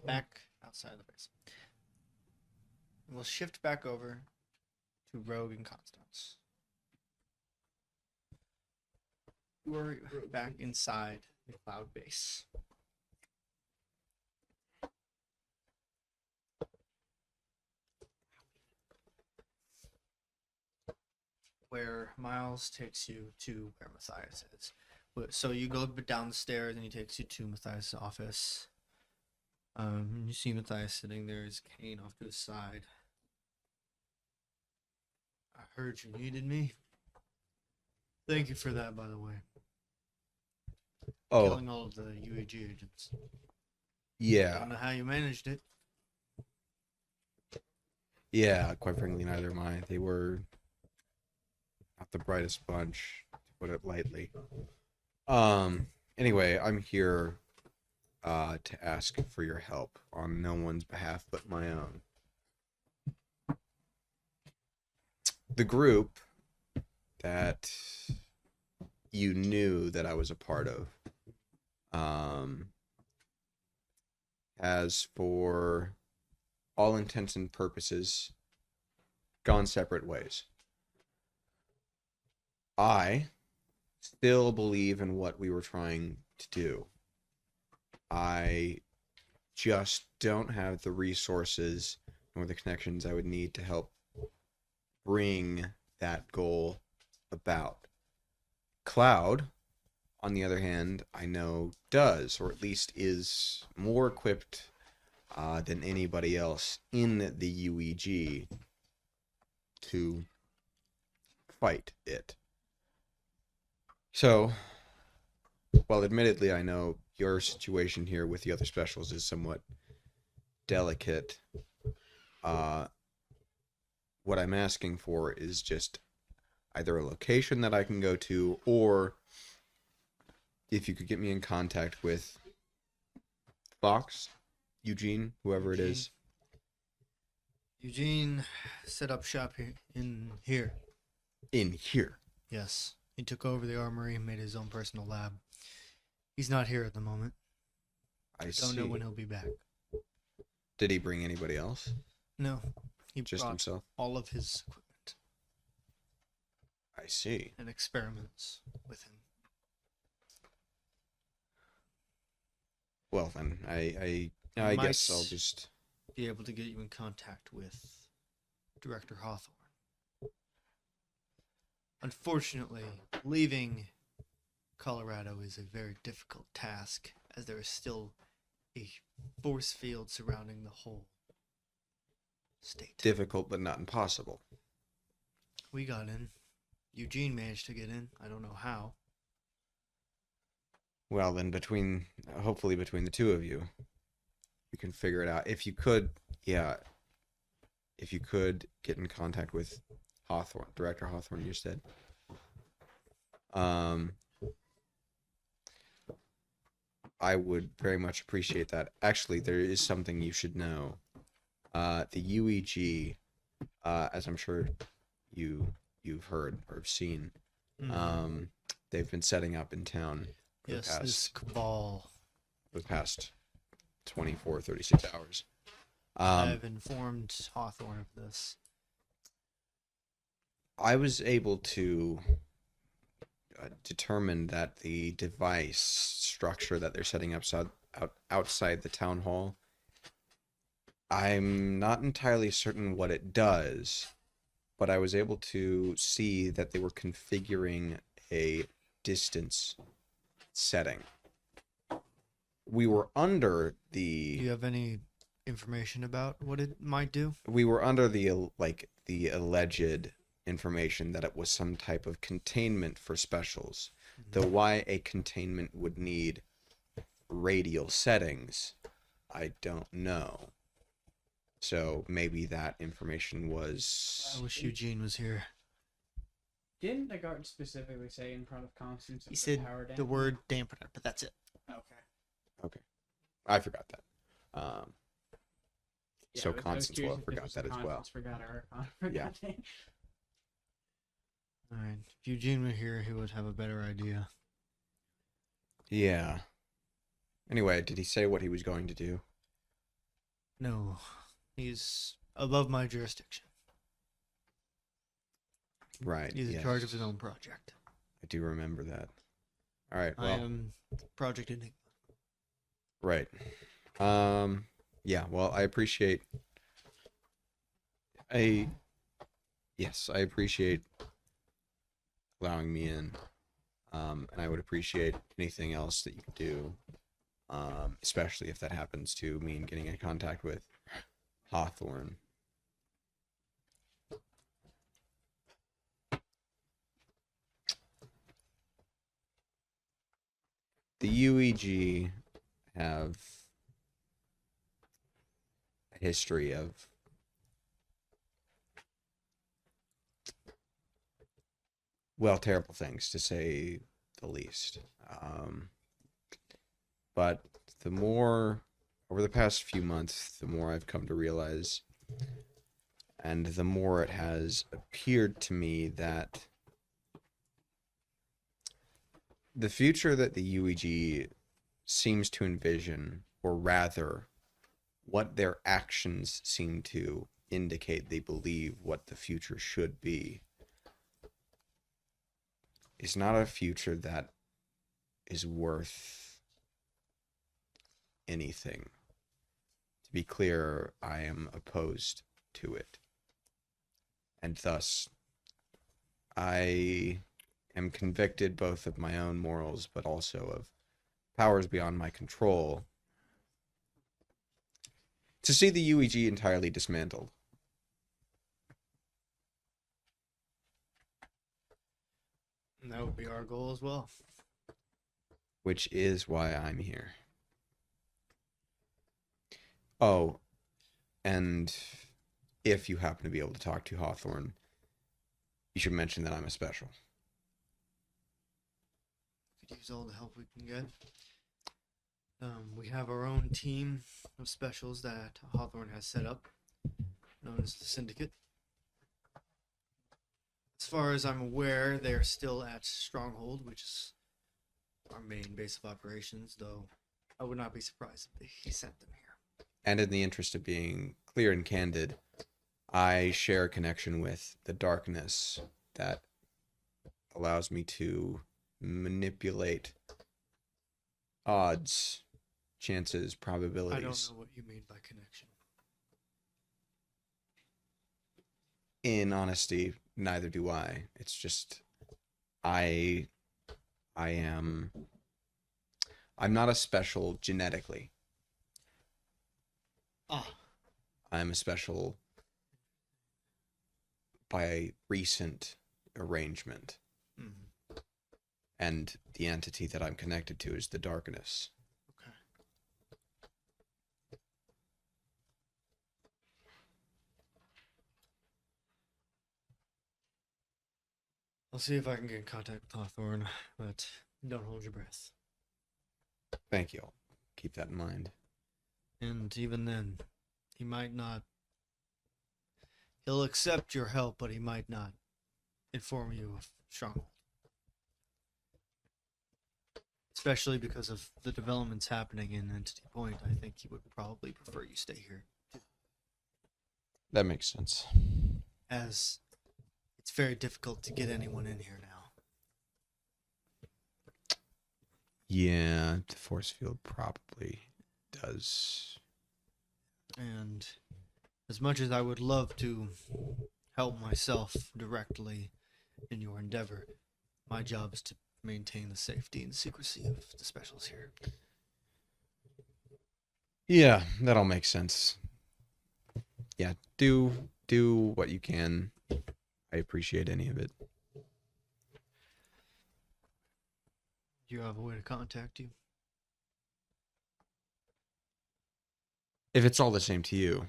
back outside the base. We'll shift back over to Rogue and Constance. We're back inside the cloud base. Where Miles takes you to where Matthias is. So you go down the stairs and he takes you to Matthias' office. You see Matthias sitting there, his cane off to his side. I heard you needed me. Thank you for that, by the way. Oh, Killing all of the UAG agents. I yeah. don't know how you managed it. Yeah, quite frankly, neither am I. They were not the brightest bunch, to put it lightly. Anyway, I'm here to ask for your help on no one's behalf but my own. The group that you knew that I was a part of has, for all intents and purposes, gone separate ways. I still believe in what we were trying to do. I just don't have the resources nor the connections I would need to help bring that goal about. Cloud, on the other hand, I know does, or at least is more equipped than anybody else in the UEG to fight it. So, while admittedly I know your situation here with the other specials is somewhat delicate, what I'm asking for is just either a location that I can go to, or if you could get me in contact with Fox, Eugene, whoever it is. Eugene set up shop in here. In here? Yes. He took over the armory and made his own personal lab. He's not here at the moment. I don't know when he'll be back. Did he bring anybody else? No. He just brought himself? all of his equipment. I see. And experiments with him. Well then, I guess I'll just be able to get you in contact with Director Hawthorne. Unfortunately, leaving Colorado is a very difficult task, as there is still a force field surrounding the whole state. Difficult, but not impossible. We got in. Eugene managed to get in. I don't know how. Well, then hopefully between the two of you, you can figure it out. If you could get in contact with Hawthorne, Director Hawthorne, you said. I would very much appreciate that. Actually, there is something you should know. The UEG, as I'm sure you've heard or have seen, they've been setting up in town for this Cabal. The past 24, 36 hours. I've informed Hawthorne of this. I was able to determine that the device structure that they're setting up outside the town hall, I'm not entirely certain what it does, but I was able to see that they were configuring a distance setting. We were under the... Do you have any information about what it might do? We were under the alleged information that it was some type of containment for specials. Though why a containment would need radial settings, I don't know. So maybe that information was... I wish Eugene was here. Didn't the guard specifically say in front of Constance? He said the word dampener, but that's it. Okay. I forgot that. So Constance will have forgot that as well. Yeah. Alright. If Eugene were here, he would have a better idea. Yeah. Anyway, did he say what he was going to do? No, he's above my jurisdiction. Right. He's in charge of his own project. I do remember that. All right. I Well, am Project Enigma. right. Yeah. Well, I appreciate. Yes, I appreciate allowing me in. And I would appreciate anything else that you could do. Especially if that happens to mean getting in contact with Hawthorne. The UEG have a history of terrible things, to say the least. But the more, over the past few months, the more I've come to realize, and the more it has appeared to me that the future that the UEG seems to envision, or rather, what their actions seem to indicate they believe what the future should be, is not a future that is worth anything. To be clear, I am opposed to it. And thus, I am convicted both of my own morals, but also of powers beyond my control, to see the UEG entirely dismantled. And that would be our goal as well. Which is why I'm here. Oh, and if you happen to be able to talk to Hawthorne, you should mention that I'm a special. Could use all the help we can get. We have our own team of specials that Hawthorne has set up, known as the Syndicate. As far as I'm aware, they are still at Stronghold, which is our main base of operations, though I would not be surprised if he sent them here. And in the interest of being clear and candid, I share a connection with the darkness that allows me to manipulate odds, chances, probabilities. I don't know what you mean by connection. In honesty, neither do I. It's just I'm not a special genetically. I'm a special by recent arrangement. Mm-hmm. And the entity that I'm connected to is the darkness. Okay. I'll see if I can get in contact with Hawthorne, but don't hold your breath. Thank you. I'll keep that in mind. And even then, he might not. He'll accept your help, but he might not inform you of Stronghold. Especially because of the developments happening in Entity Point, I think he would probably prefer you stay here. That makes sense. As it's very difficult to get anyone in here now. Yeah, the force field probably does. And as much as I would love to help myself directly in your endeavor, my job is to maintain the safety and secrecy of the specials here. Yeah, that all makes sense. Yeah, do what you can. I appreciate any of it. Do you have a way to contact you? If it's all the same to you,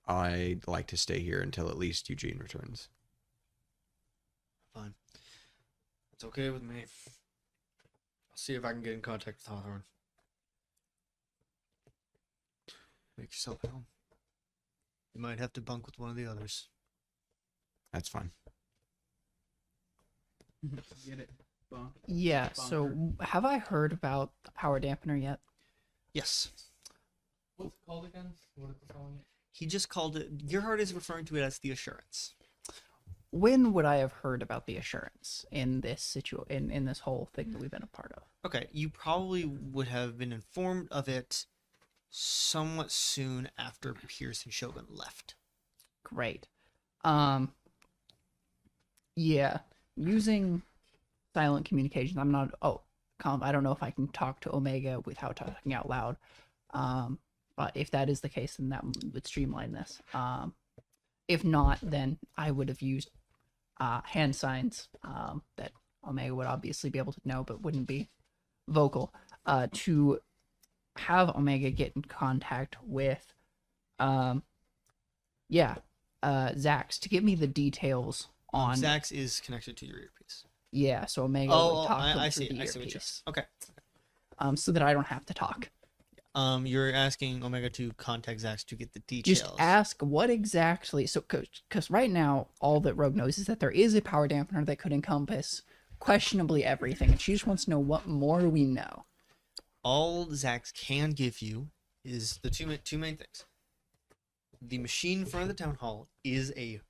I'd like to stay here until at least Eugene returns. Fine. It's okay with me. I'll see if I can get in contact with Hawthorne. Make yourself at home. You might have to bunk with one of the others. That's fine. Get it. Yeah, so have I heard about the power dampener yet? Yes. What's it called again? What are they calling it? He just called it. Gerhard is referring to it as the assurance. When would I have heard about the assurance in this in this whole thing that we've been a part of? Okay, you probably would have been informed of it somewhat soon after Pierce and Shogun left. Great. Yeah, using silent communications. I'm not. Oh, I don't know if I can talk to Omega without talking out loud. But if that is the case, then that would streamline this. If not, then I would have used hand signs that Omega would obviously be able to know, but wouldn't be vocal. To have Omega get in contact with, Zax to give me the details on. Zax is connected to your earpiece. Yeah, so Omega Oh, would talk to him I through see. the I see what you're. earpiece. Okay. So that I don't have to talk. You're asking Omega to contact Zax to get the details. Just ask what exactly. So, because right now all that Rogue knows is that there is a power dampener that could encompass questionably everything, and she just wants to know what more we know. All Zax can give you is the two main things. The machine in front of the town hall is the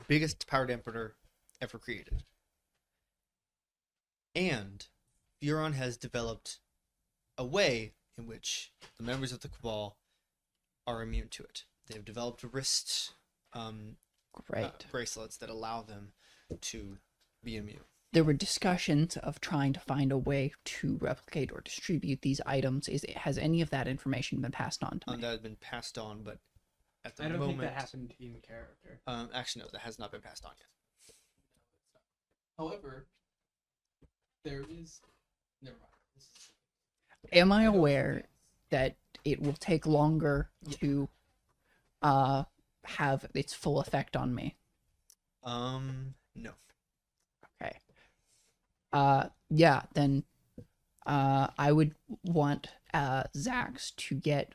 biggest power dampener ever created, and Furon has developed a way in which the members of the Cabal are immune to it. They've developed wrist Great. bracelets that allow them to be immune. There were discussions of trying to find a way to replicate or distribute these items. Has any of that information been passed on to me? That has been passed on, but at the I don't moment, think that happened in character. Actually, no, that has not been passed on yet. However, there is. Never mind. Am I aware that it will take longer to have its full effect on me? No. Okay. Then I would want Zax to get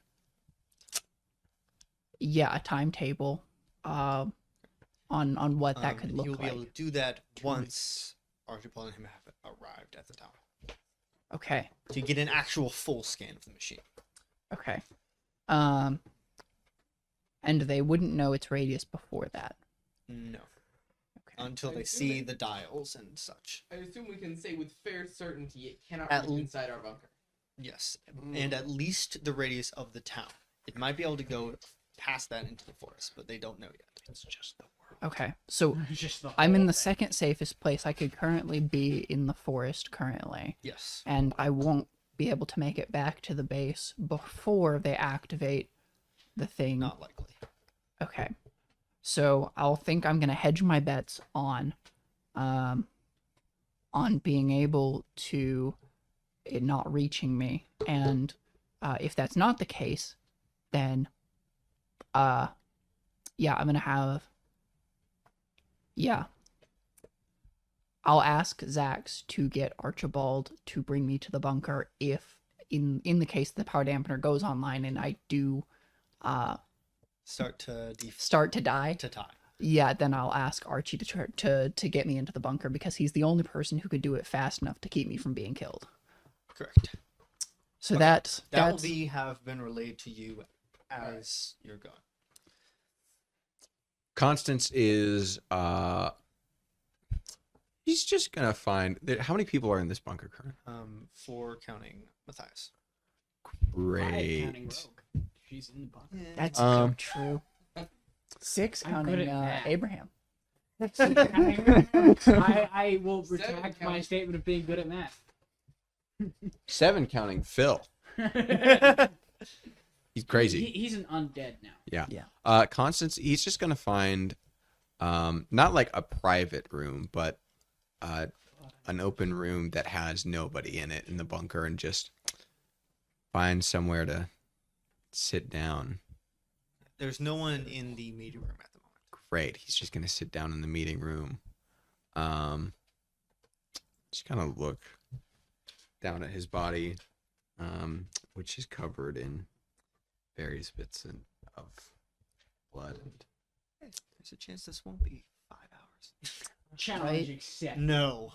a timetable on what that could look He'll be like. able to do that once Archibald and him have arrived at the town. Okay. To get an actual full scan of the machine. Okay. And they wouldn't know its radius before that. No. Okay. Until they see the dials and such. I assume we can say with fair certainty it cannot At reach l- inside our bunker. Yes. And at least the radius of the town. It might be able to go past that into the forest, but they don't know yet. It's just the world. Okay. So Just the I'm in whole the thing. second safest place I could currently be in the forest currently. Yes. And I won't be able to make it back to the base before they activate the thing. Not likely. Okay. So I'm gonna hedge my bets on being able to it not reaching me. And if that's not the case, then I'm gonna have I'll ask Zax to get Archibald to bring me to the bunker if in the case the power dampener goes online and I do Start to start to die. to tie. Yeah, then I'll ask Archie to get me into the bunker because he's the only person who could do it fast enough to keep me from being killed. Correct. So Okay. that's That will have been relayed to you as you're going. Constance is he's just gonna find how many people are in this bunker currently? For counting Matthias. Counting Great. Rogue. She's in the bunker. that's Um, true. 6 I'm good counting at math. Abraham. I will Seven retract my counting. statement of being good at math. 7 counting Phil. He's crazy. He's an undead now. Yeah. Constance, he's just gonna find not like a private room, but an open room that has nobody in it in the bunker, and just find somewhere to sit down. There's no one in the meeting room at the moment. Great. He's just gonna sit down in the meeting room. Just kind of look down at his body, which is covered in various bits of blood. And There's a chance this won't be 5 hours. Challenge Right. accepted. No.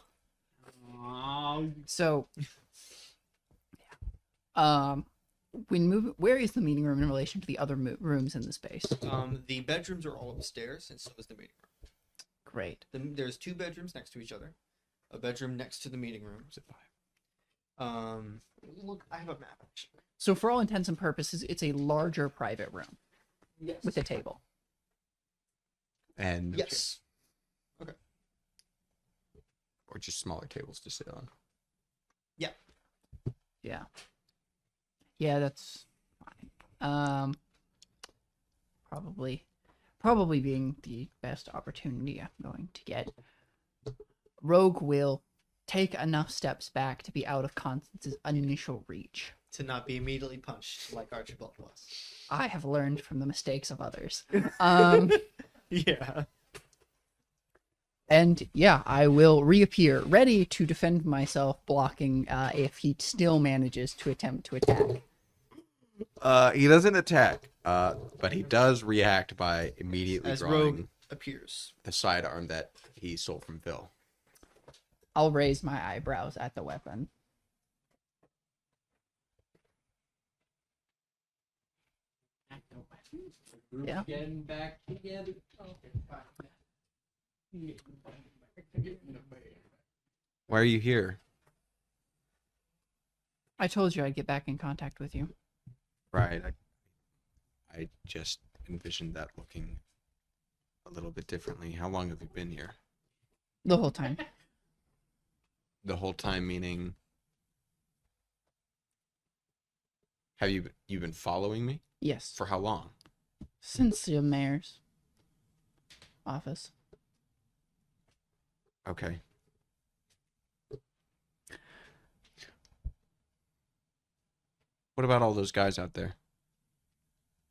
So, where is the meeting room in relation to the other rooms in the space? The bedrooms are all upstairs, and so is the meeting room. Great. There's 2 bedrooms next to each other. A bedroom next to the meeting room. Look, I have a map actually. So, for all intents and purposes, it's a larger private room Yes. with a table. And Yes. or just smaller tables to sit on. Yeah. Yeah, that's fine. Probably being the best opportunity I'm going to get. Rogue will take enough steps back to be out of Constance's initial reach. To not be immediately punched like Archibald was. I have learned from the mistakes of others. Yeah. And yeah, I will reappear, ready to defend myself, blocking if he still manages to attempt to attack. He doesn't attack, but he does react by immediately As drawing Rogue appears. the sidearm that he stole from Phil. I'll raise my eyebrows at the weapon. Yeah. Getting back together. Okay, fine. Why are you here? I told you I'd get back in contact with you. Right. I just envisioned that looking a little bit differently. How long have you been here? The whole time. The whole time, meaning, have you been following me? Yes. For how long? Since the mayor's office. Okay. What about all those guys out there?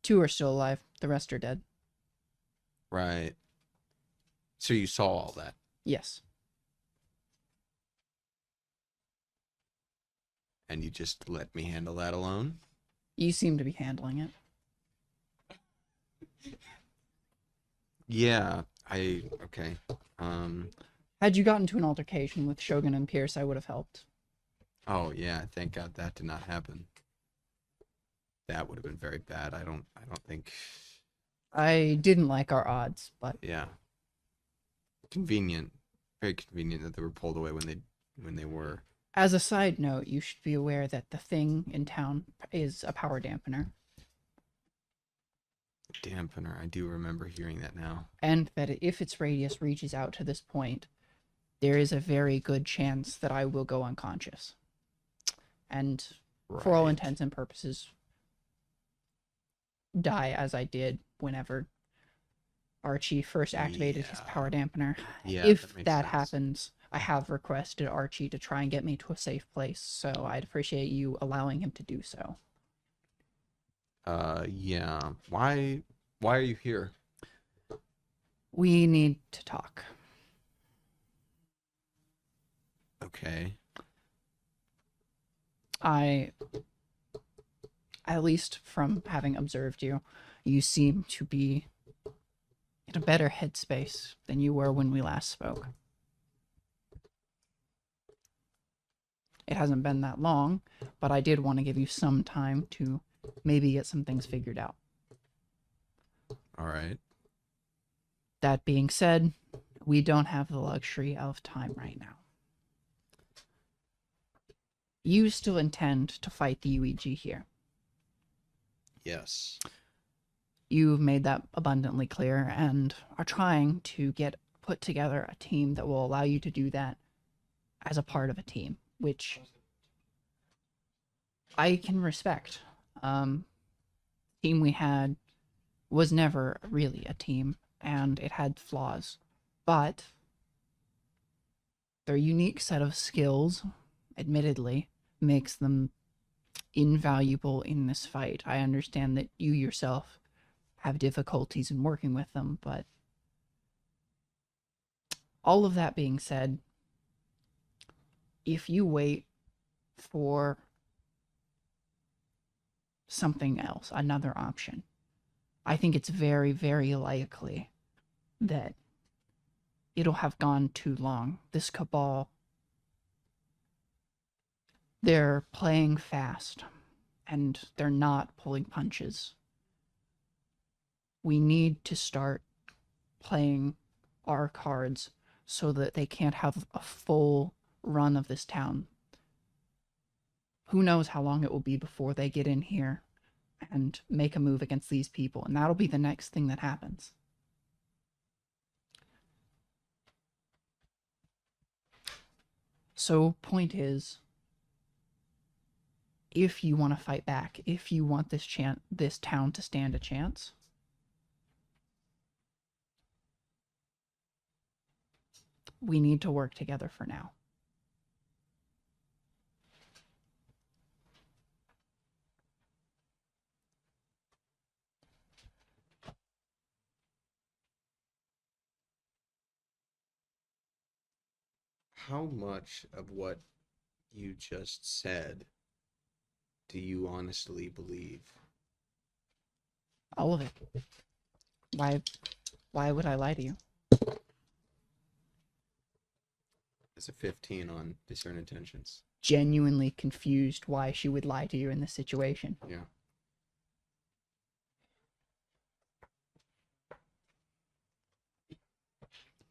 2 are still alive. The rest are dead. Right. So you saw all that. Yes. And you just let me handle that alone? You seem to be handling it. Yeah, okay. Had you gotten to an altercation with Shogun and Pierce, I would have helped. Oh yeah, thank God that did not happen. That would have been very bad. I don't think. I didn't like our odds, but Yeah. Convenient. Very convenient that they were pulled away when they were. as a side note, you should be aware that the thing in town is a power dampener, Dampener. I do remember hearing that now. and that if its radius reaches out to this point, there is a very good chance that I will go unconscious. And for all Right. intents and purposes, die as I did whenever Archie first activated his Yeah. power dampener. Yeah, If makes that sense. happens, I have requested Archie to try and get me to a safe place, so I'd appreciate you allowing him to do so. Yeah. Why are you here? We need to talk. Okay. At least from having observed you, you seem to be in a better headspace than you were when we last spoke. It hasn't been that long, but I did want to give you some time to maybe get some things figured out. All right. That being said, we don't have the luxury of time right now. You still intend to fight the UEG here. Yes. You've made that abundantly clear and are trying to put together a team that will allow you to do that as a part of a team, which I can respect. Team we had was never really a team, and it had flaws, but their unique set of skills, admittedly, makes them invaluable in this fight. I understand that you yourself have difficulties in working with them, but all of that being said, if you wait for something else, another option, I think it's very, very likely that it'll have gone too long. This Cabal They're playing fast, and they're not pulling punches. We need to start playing our cards so that they can't have a full run of this town. Who knows how long it will be before they get in here and make a move against these people, and that'll be the next thing that happens. So, point is, if you want to fight back, if you want this town to stand a chance, we need to work together for now. How much of what you just said do you honestly believe? All of it. Why would I lie to you? It's a 15 on discern intentions. Genuinely confused why she would lie to you in this situation. Yeah.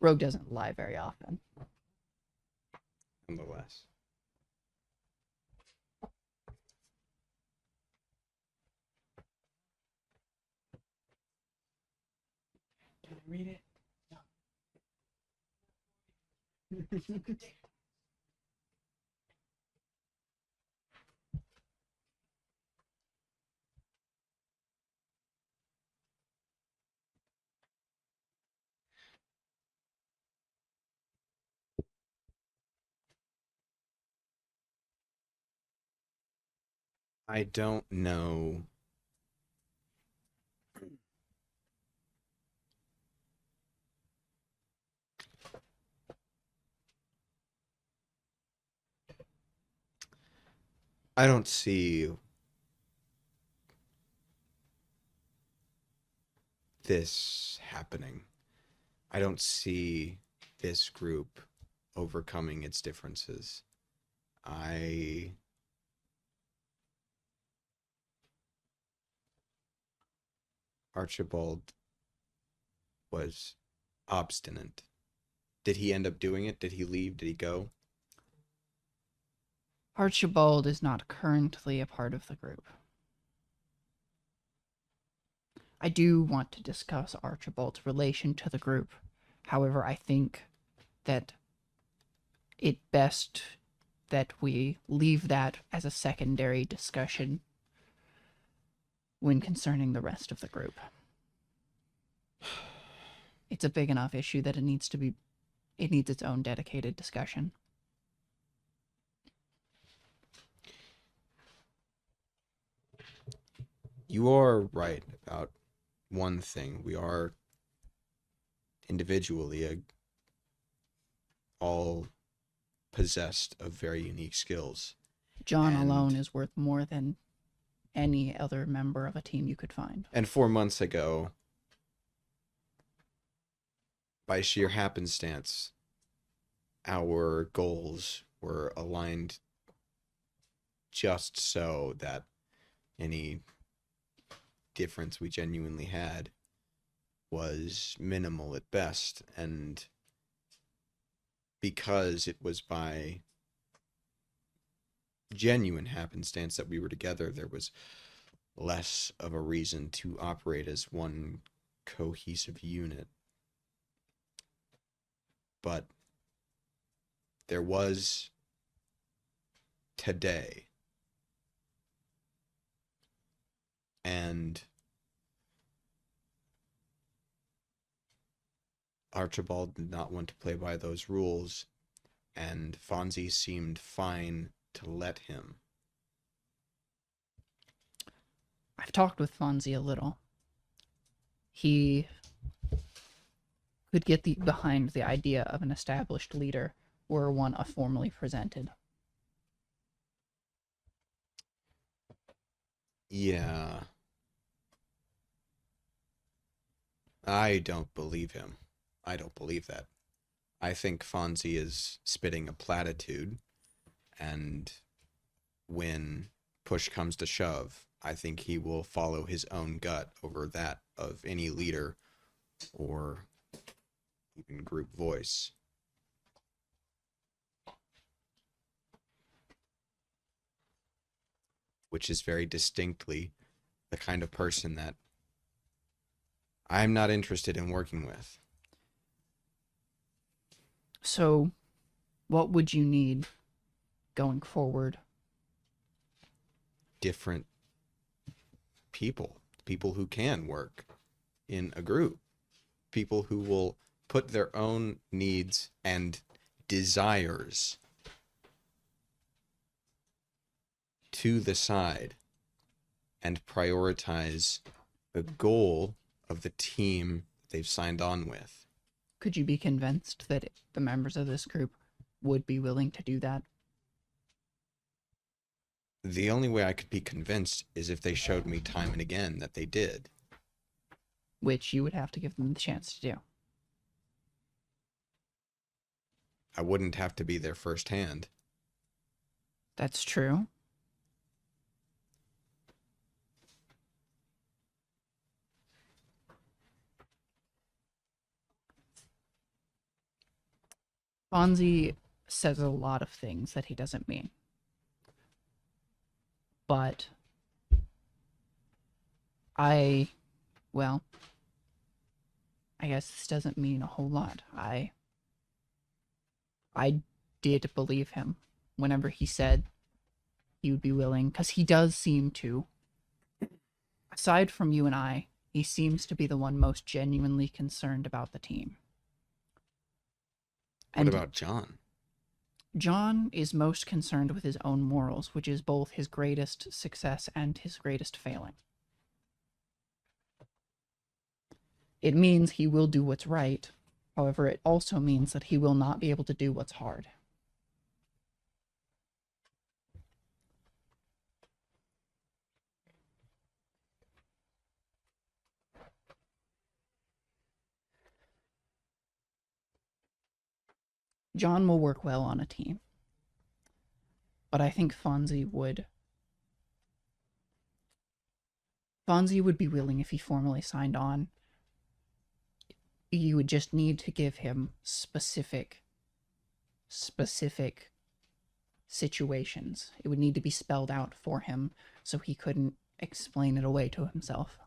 Rogue doesn't lie very often. Nonetheless. Can I read it? I don't know. I don't see this happening. I don't see this group overcoming its differences. Archibald was obstinate. Did he end up doing it? Did he leave? Did he go? Archibald is not currently a part of the group. I do want to discuss Archibald's relation to the group. However, I think that it best that we leave that as a secondary discussion when concerning the rest of the group. It's a big enough issue that it needs its own dedicated discussion. You are right about one thing. We are individually all possessed of very unique skills. John And- alone is worth more than any other member of a team you could find. And 4 months ago, by sheer happenstance, our goals were aligned just so that any difference we genuinely had was minimal at best. And because it was by genuine happenstance that we were together, there was less of a reason to operate as one cohesive unit. But there was today, and Archibald did not want to play by those rules, and Fonzie seemed fine to let him. I've talked with Fonzie a little. He could get behind the idea of an established leader were one formally presented. Yeah. I don't believe him. I don't believe that. I think Fonzie is spitting a platitude, and when push comes to shove, I think he will follow his own gut over that of any leader or even group voice. Which is very distinctly the kind of person that I'm not interested in working with. So, what would you need going forward? Different people who can work in a group, people who will put their own needs and desires to the side and prioritize the goal of the team they've signed on with. Could you be convinced that the members of this group would be willing to do that? The only way I could be convinced is if they showed me time and again that they did. Which you would have to give them the chance to do. I wouldn't have to be there firsthand. That's true. Fonzie says a lot of things that he doesn't mean. But well, I guess this doesn't mean a whole lot. I did believe him whenever he said he would be willing, because he does seem to, aside from you and I, he seems to be the one most genuinely concerned about the team. What about John? John is most concerned with his own morals, which is both his greatest success and his greatest failing. It means he will do what's right. However, it also means that he will not be able to do what's hard. John will work well on a team. But I think Fonzie would be willing if he formally signed on. You would just need to give him specific situations. It would need to be spelled out for him so he couldn't explain it away to himself.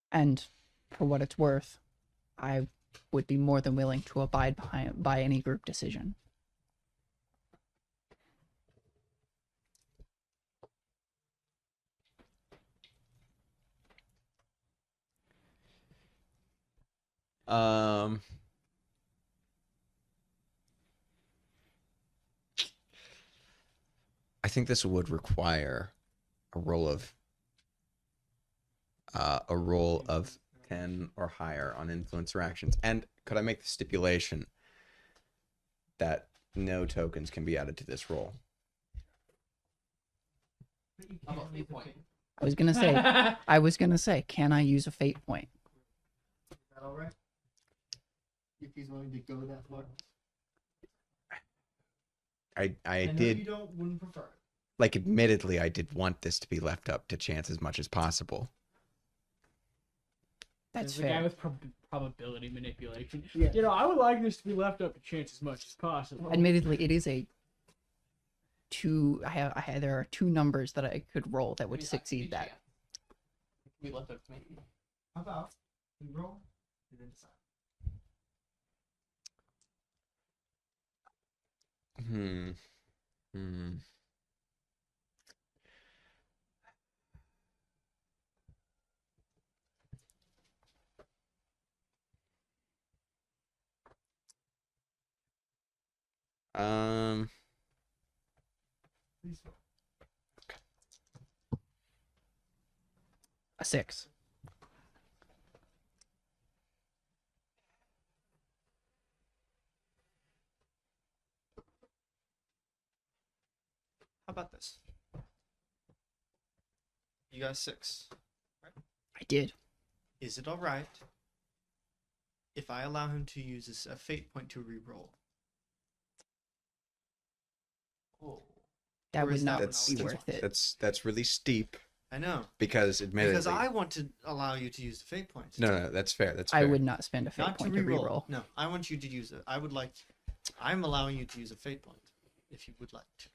And for what it's worth, I would be more than willing to abide by any group decision. I think this would require a roll of 10 or higher on influence or actions. And could I make the stipulation that no tokens can be added to this roll? How about fate point? I was gonna say, can I use a fate point? Is that all right? If he's willing to go that far. I know did, you wouldn't prefer it. like, admittedly, I did want this to be left up to chance as much as possible. That's The guy fair. with probability manipulation. Yeah. You know, I would like this to be left up to chance as much as possible. Admittedly, it is a two. There are two numbers that I could roll that would succeed that. It can be left up to me. How about we roll and then decide? Hmm. Please roll. A 6. How about this? You got 6. I did. Is it all right if I allow him to use a fate point to re-roll? Oh. That Or would is not that That's be too worth much? it. that's really steep I know. because admittedly, Because I want to allow you to use the fate points. no, that's fair. That's I fair. would not spend a fate Not to point to re-roll. re-roll. No, I want you to use it. I'm allowing you to use a fate point if you would like to.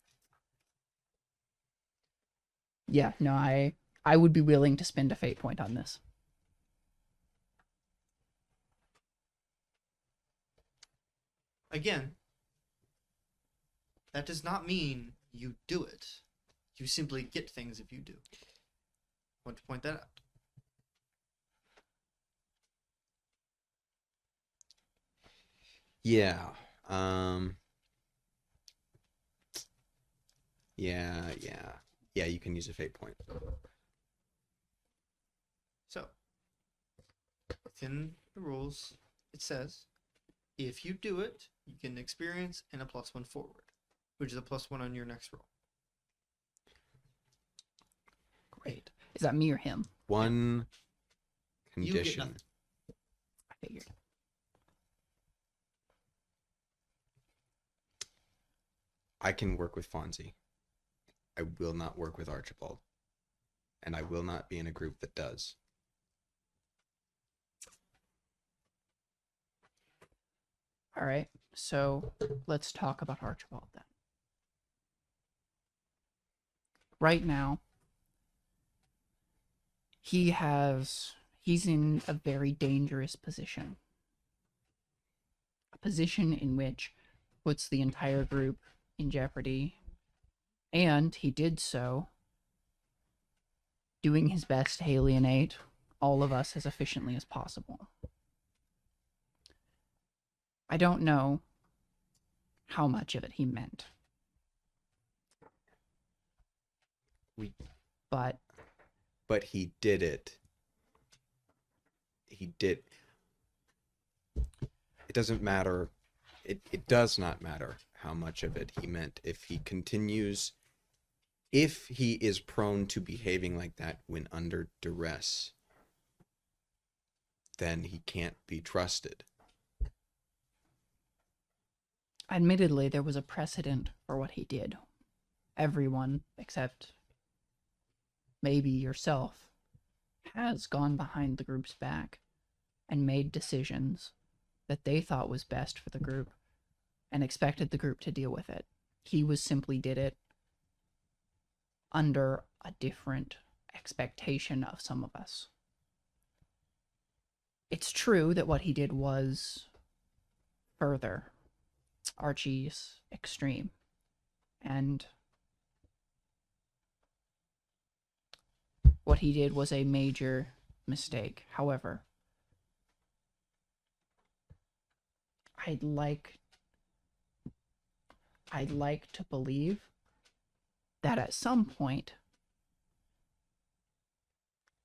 Yeah, no, I would be willing to spend a fate point on this. Again, that does not mean you do it. You simply get things if you do. I want to point that out. Yeah. Yeah, you can use a fate point. So, within the rules, it says, if you do it, you get an experience and a +1 forward, which is a +1 on your next roll. Great. Is that me or him? One You get condition. nothing. I figured. I can work with Fonzie. I will not work with Archibald. And I will not be in a group that does. All right. So let's talk about Archibald then. Right now, he's in a very dangerous position. A position in which puts the entire group in jeopardy. And he did so doing his best to alienate all of us as efficiently as possible. I don't know how much of it he meant. But he did it. He did. It doesn't matter. It does not matter how much of it he meant. If he continues, if he is prone to behaving like that when under duress, then he can't be trusted. admittedly, there was a precedent for what he did. Everyone, except maybe yourself, has gone behind the group's back and made decisions that they thought was best for the group and expected the group to deal with it. He was simply did it under a different expectation of some of us. It's true that what he did was further Archie's extreme, and what he did was a major mistake. However, I'd like to believe that at some point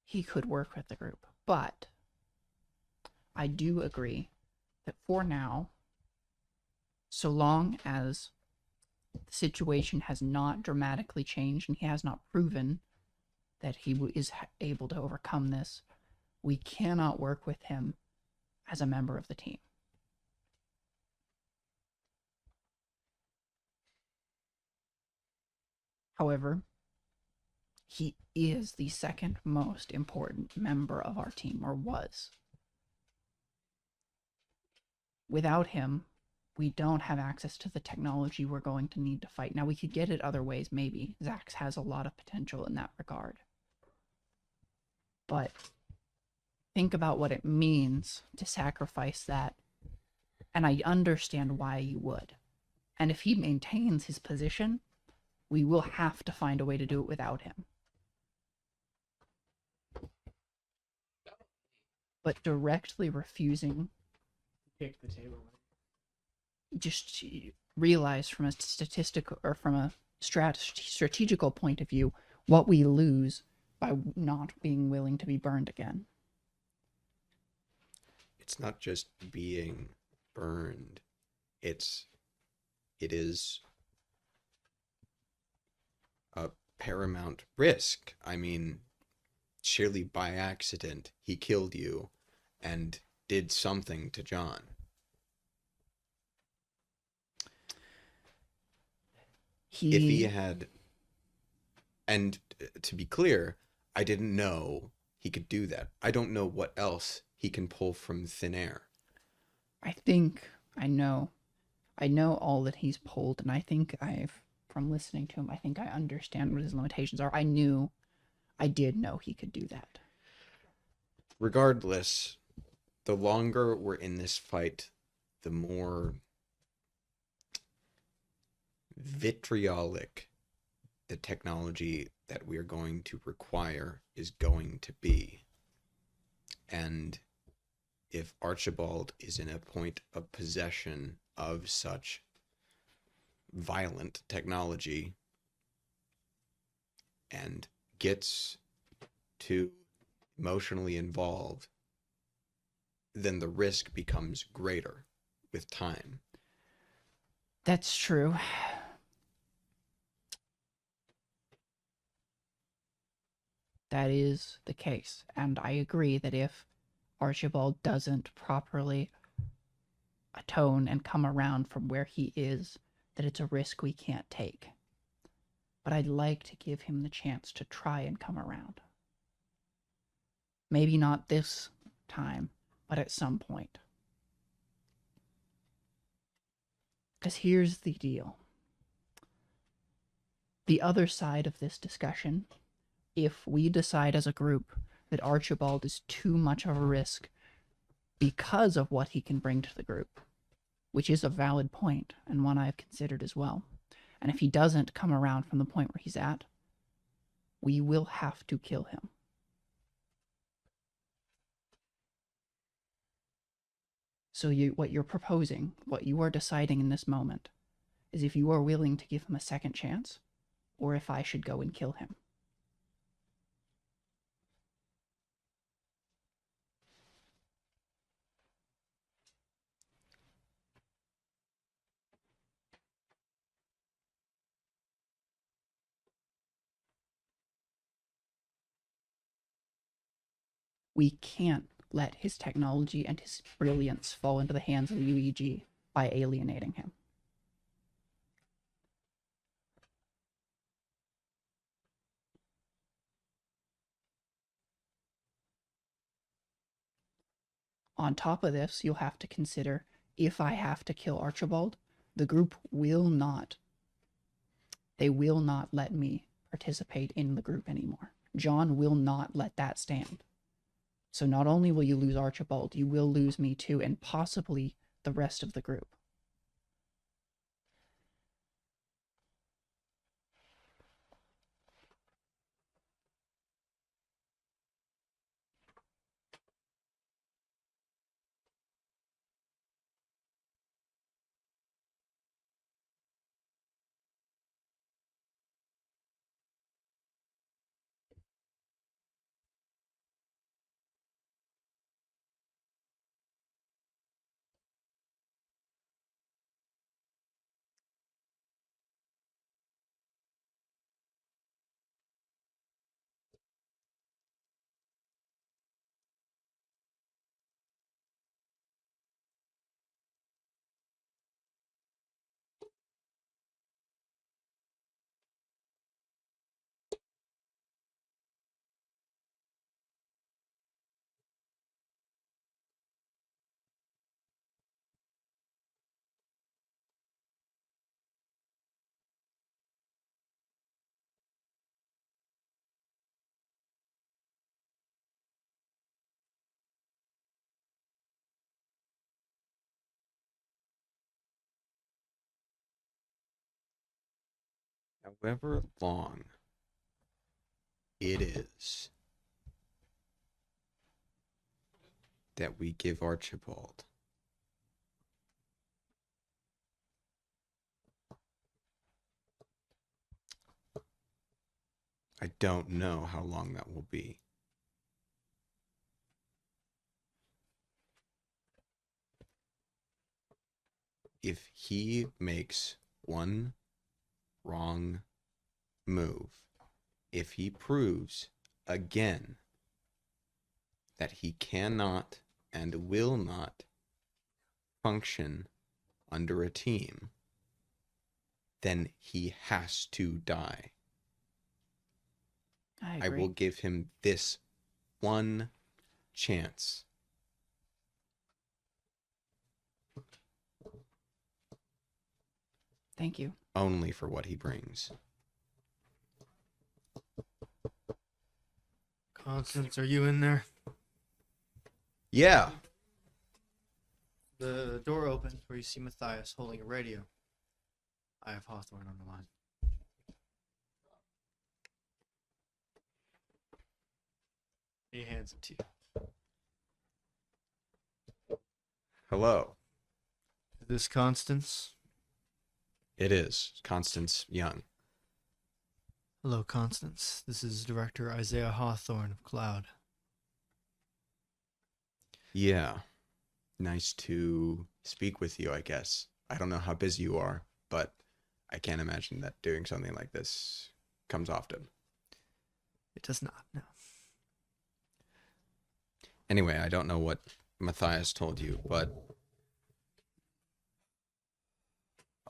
he could work with the group. But I do agree that for now, so long as the situation has not dramatically changed and he has not proven that he is able to overcome this, we cannot work with him as a member of the team. However, he is the second most important member of our team, or was. Without him, we don't have access to the technology we're going to need to fight. Now, we could get it other ways, maybe. Zax has a lot of potential in that regard. But think about what it means to sacrifice that. And I understand why you would. And if he maintains his position, we will have to find a way to do it without him. But directly refusing, Kick the table. just realize from a statistical or from a strategical point of view what we lose by not being willing to be burned again. It's not just being burned. It is paramount risk. I mean, surely by accident, he killed you and did something to John. If he had, and to be clear, I didn't know he could do that. I don't know what else he can pull from thin air. I think I know all that he's pulled, and I think from listening to him, I think I understand what his limitations are. I did know he could do that. Regardless, the longer we're in this fight, the more vitriolic the technology that we are going to require is going to be. And if Archibald is in a point of possession of such violent technology and gets too emotionally involved, then the risk becomes greater with time. That's true. That is the case, and I agree that if Archibald doesn't properly atone and come around from where he is, that it's a risk we can't take. But I'd like to give him the chance to try and come around. Maybe not this time, but at some point. Because here's the deal. The other side of this discussion, if we decide as a group that Archibald is too much of a risk because of what he can bring to the group, which is a valid point and one I've considered as well, and if he doesn't come around from the point where he's at, we will have to kill him. So what you're proposing, what you are deciding in this moment, is if you are willing to give him a second chance, or if I should go and kill him. We can't let his technology and his brilliance fall into the hands of the UEG by alienating him. On top of this, you'll have to consider, if I have to kill Archibald, the group will not let me participate in the group anymore. John will not let that stand. So not only will you lose Archibald, you will lose me too, and possibly the rest of the group. However long it is that we give Archibald, I don't know how long that will be. If he makes one wrong move, If he proves again that he cannot and will not function under a team, then he has to die. I I agree. will give him this one chance. Thank you. Only for what he brings. Constance, are you in there? Yeah. The door opens where you see Matthias holding a radio. I have Hawthorne on the line. He hands it to you. Hello. Is this Constance? It is Constance Young. Hello, Constance. This is Director Isaiah Hawthorne of Cloud. Yeah. Nice to speak with you, I guess. I don't know how busy you are, but I can't imagine that doing something like this comes often. It does not, no. Anyway, I don't know what Matthias told you, but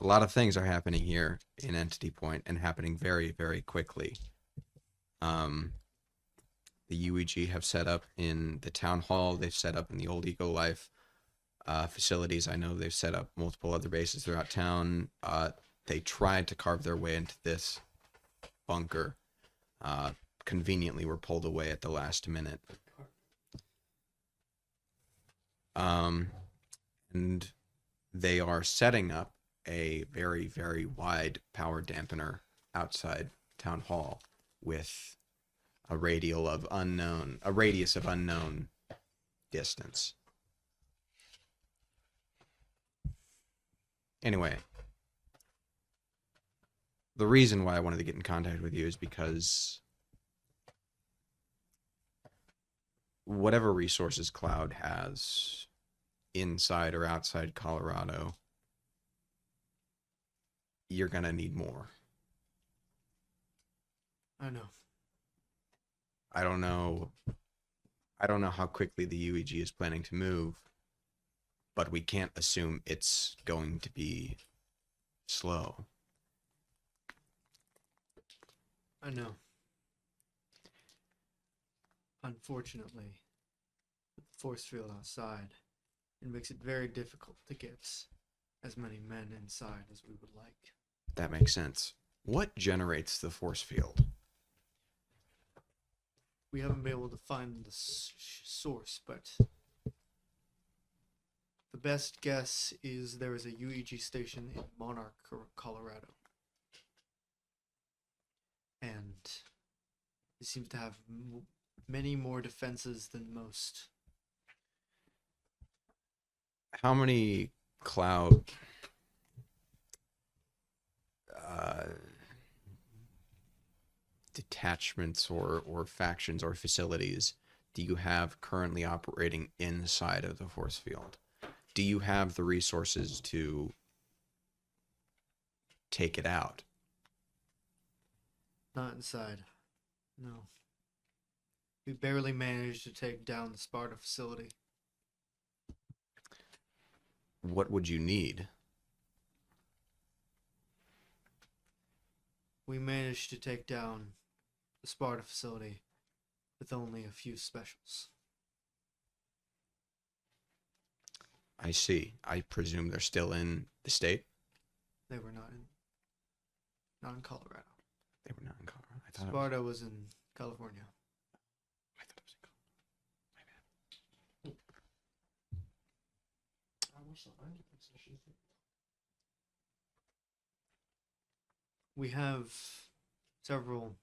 a lot of things are happening here in Entity Point and happening very, very quickly. The UEG have set up in the town hall. They've set up in the old Eco Life facilities. I know they've set up multiple other bases throughout town. They tried to carve their way into this bunker. Conveniently were pulled away at the last minute. And they are setting up a very, very wide power dampener outside town hall with a radius of unknown distance. Anyway, the reason why I wanted to get in contact with you is because whatever resources Cloud has inside or outside Colorado, you're gonna need more. I know. I don't know how quickly the UEG is planning to move, but we can't assume it's going to be slow. I know. Unfortunately, with the force field outside, it makes it very difficult to get as many men inside as we would like. That makes sense. What generates the force field? We haven't been able to find the source, but the best guess is there is a UEG station in Monarch, Colorado. And it seems to have many more defenses than most. How many Cloud detachments or factions or facilities do you have currently operating inside of the force field? Do you have the resources to take it out? Not inside. No. We barely managed to take down the Sparta facility. What would you need? We managed to take down the Sparta facility with only a few specials. I see. I presume they're still in the state? They were not in Colorado. They were not in Colorado. I thought Sparta was in California. I thought it was in Colorado. I wish the learning position. We have several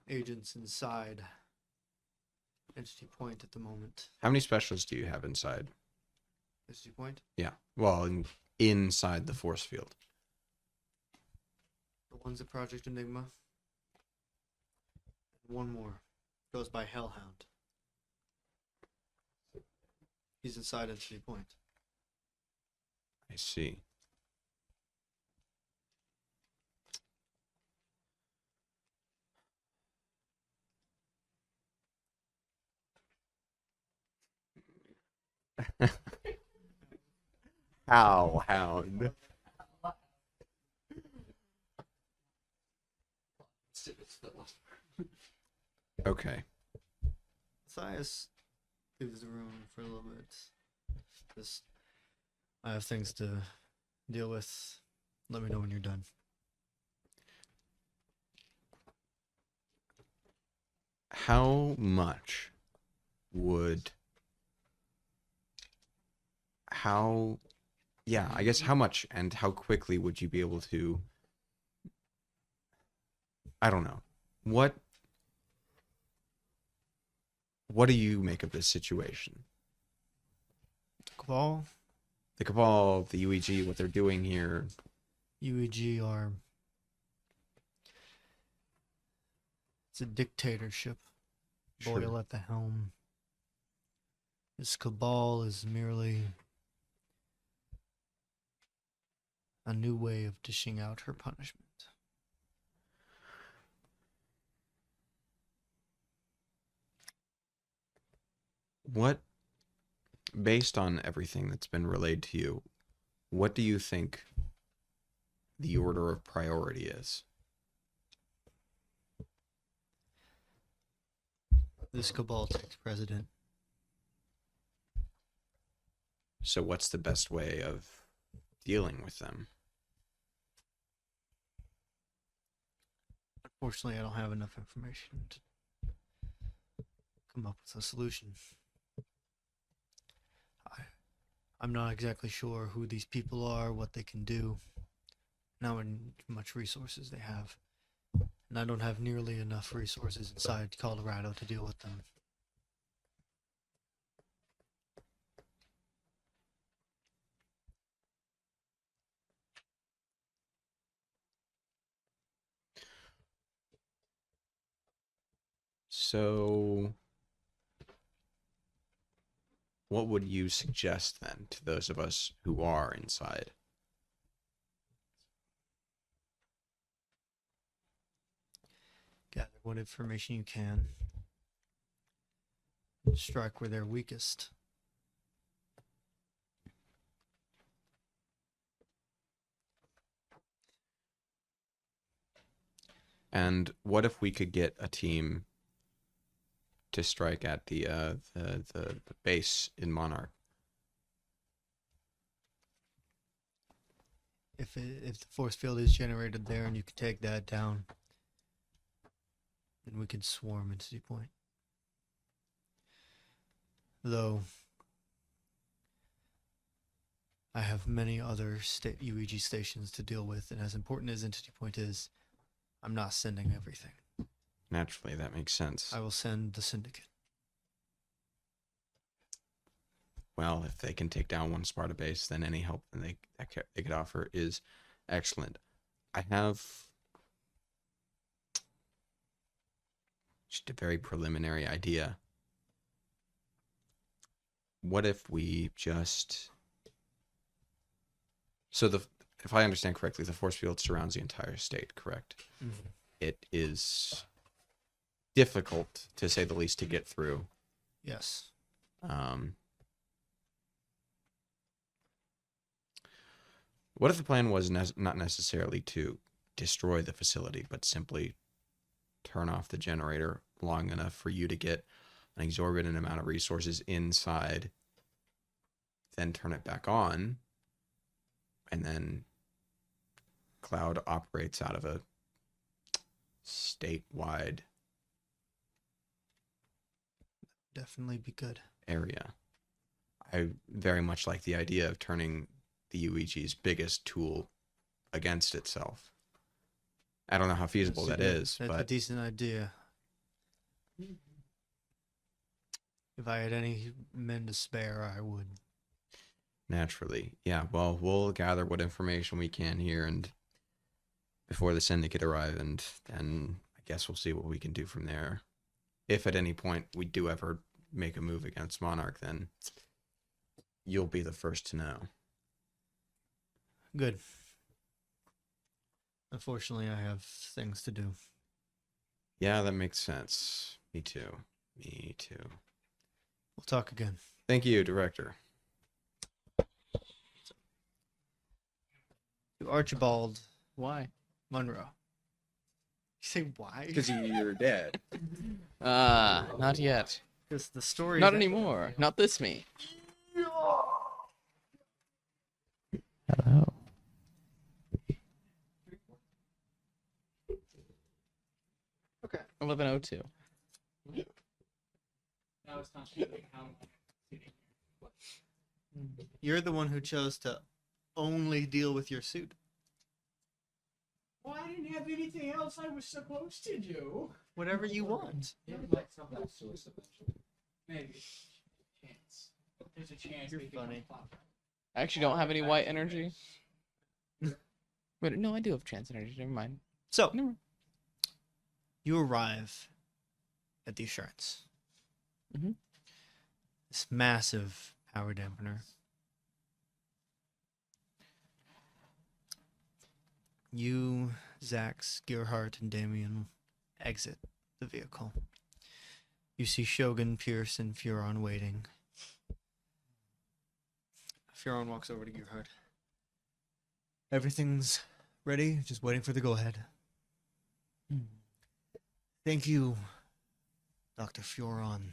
agents inside Entity Point at the moment. How many specialists do you have inside? Entity Point? Yeah. Well, inside the force field. The one's at Project Enigma. And one more goes by Hellhound. He's inside Entity Point. I see. How, hound? Okay. Matthias leaves the room for a little bit. Just, I have things to deal with. Let me know when you're done. How much would how yeah, I guess how much and how quickly would you be able to I don't know. What do you make of this situation? Cabal, The Cabal, the UEG, what they're doing here. UEG are. It's a dictatorship. Sure. Boyle at the helm. This Cabal is merely a new way of dishing out her punishment. What, based on everything that's been relayed to you, what do you think the order of priority is? This Cabal takes president. So what's the best way of dealing with them? Unfortunately, I don't have enough information to come up with a solution. I'm not exactly sure who these people are, what they can do, how much resources they have. And I don't have nearly enough resources inside Colorado to deal with them. So what would you suggest then to those of us who are inside? Gather what information you can. And strike where they're weakest. And what if we could get a team to strike at the base in Monarch? If the force field is generated there and you can take that down, then we can swarm into the point. Though I have many other UEG stations to deal with, and as important as Entity Point is, I'm not sending everything. Naturally, that makes sense. I will send the Syndicate. Well, if they can take down one Sparta base, then any help that they could offer is excellent. I have just a very preliminary idea. What if we just if I understand correctly, the force field surrounds the entire state, correct? Mm-hmm. It is difficult, to say the least, to get through. Yes. What if the plan was not necessarily to destroy the facility, but simply turn off the generator long enough for you to get an exorbitant amount of resources inside, then turn it back on, and then Cloud operates out of a statewide Definitely be good. area. I very much like the idea of turning the UEG's biggest tool against itself. I don't know how feasible that is, That's a but decent idea. If I had any men to spare, I would. naturally, yeah. Well, we'll gather what information we can here, and before the syndicate arrive, and then I guess we'll see what we can do from there. If at any point we do ever make a move against Monarch, then you'll be the first to know. Good. Unfortunately, I have things to do. Yeah, that makes sense. Me too. Me too. We'll talk again. Thank you, Director. to Archibald Why? Monroe. You say why? Because you're dead. Not yet. Because the story. Not anymore. Not this me. Hello. Okay. 11:02. Now it's not showing how much. You're the one who chose to only deal with your suit. Well, I didn't have anything else I was supposed to do. Whatever you want. It might come back to us eventually. Maybe. Chance. There's a chance. You're they become funny. popular. I actually don't have any white energy. Wait, no, I do have trans energy. Never mind. So, Never. you arrive at the Assurance. Mhm. This massive power dampener. You, Zax, Gerhardt, and Damien exit the vehicle. You see Shogun, Pierce, and Furon waiting. Furon walks over to Gerhardt. Everything's ready, just waiting for the go-ahead. Thank you, Dr. Furon.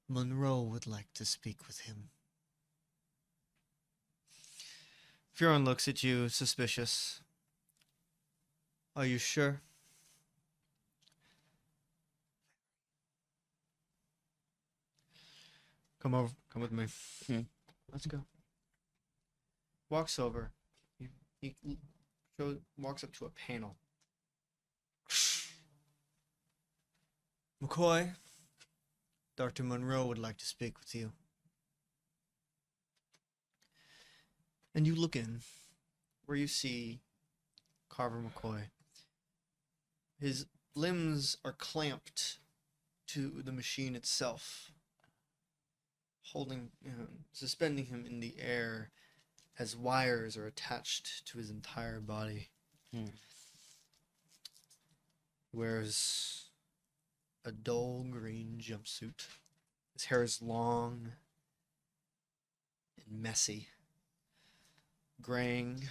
Monroe would like to speak with him. Furon looks at you, suspicious. Are you sure? Come over. Come with me. Let's go. Walks over. He walks up to a panel. McCoy, Dr. Monroe would like to speak with you. And you look in, where you see Carver McCoy. His limbs are clamped to the machine itself, suspending him in the air as wires are attached to his entire body. Hmm. He wears a dull green jumpsuit. His hair is long and messy, graying,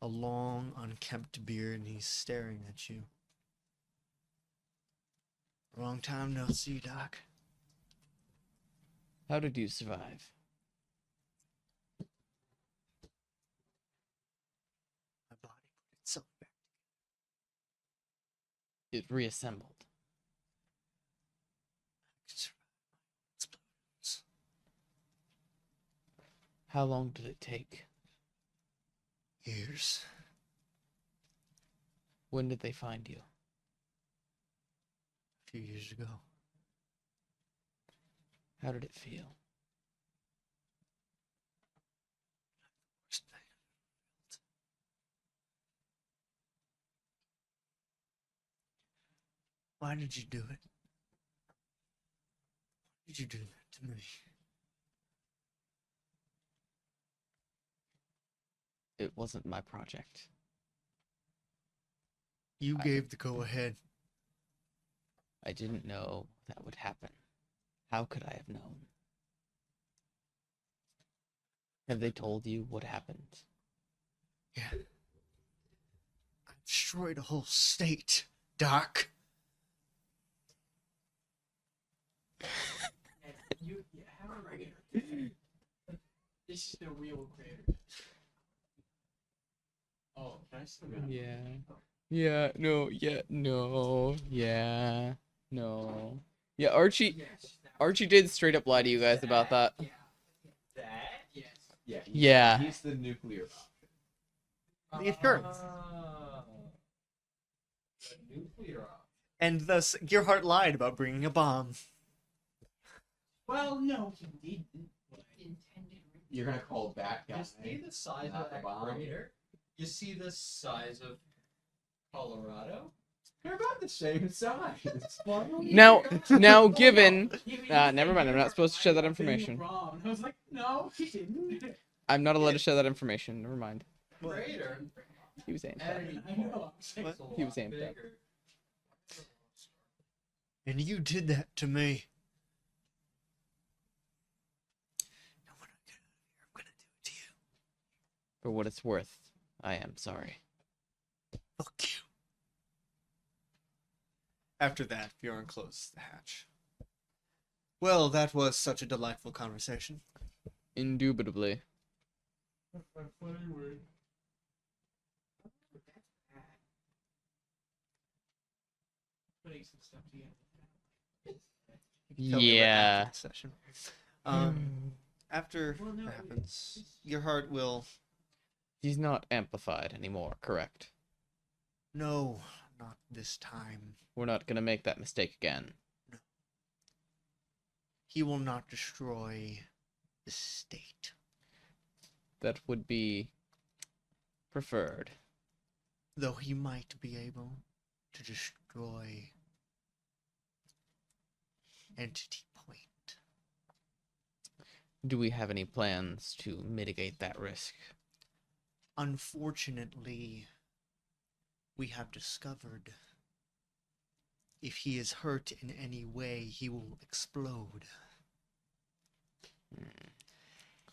a long, unkempt beard, and he's staring at you. Long time no see, Doc. How did you survive? My body put itself back. It reassembled. I could survive explosions. How long did it take? Years. When did they find you? A few years ago. How did it feel? Worst thing I've ever felt. Why did you do it? Why did you do that to me? It wasn't my project. You gave the go-ahead. I didn't know that would happen. How could I have known? Have they told you what happened? Yeah. I destroyed a whole state, Doc. You have a regular. This is the real creator. Oh, can I still get Yeah. Yeah, no, yeah, no, yeah, no. Yeah, Archie Yes. Archie did straight up lie to you guys about that. Yeah. That? Yes. Yeah. Yeah. He's the nuclear option. The Assurance. The nuclear option. And thus, Gerhardt lied about bringing a bomb. Well, no, he didn't. You're gonna call that guy. You see the size not of the that bomb? crater? You see the size of Colorado? They're about the same size. Now given never mind, I'm not supposed to share that information. Wrong. I was like, no, he didn't. I'm not allowed to share that information. Never mind. Crater? He was saying that. And I know. it's a He was lot saying that. bigger. And you did that to me. For what it's worth, I am sorry. Fuck you. After that, Bjorn closes the hatch. Well, that was such a delightful conversation. Indubitably. Putting some stuff together. Tell me what Yeah. happened this session. After that happens, your heart will. He's not amplified anymore, correct? No, not this time. We're not gonna make that mistake again. He will not destroy the state. That would be preferred. Though he might be able to destroy Entity Point. Do we have any plans to mitigate that risk? Unfortunately, we have discovered if he is hurt in any way, he will explode.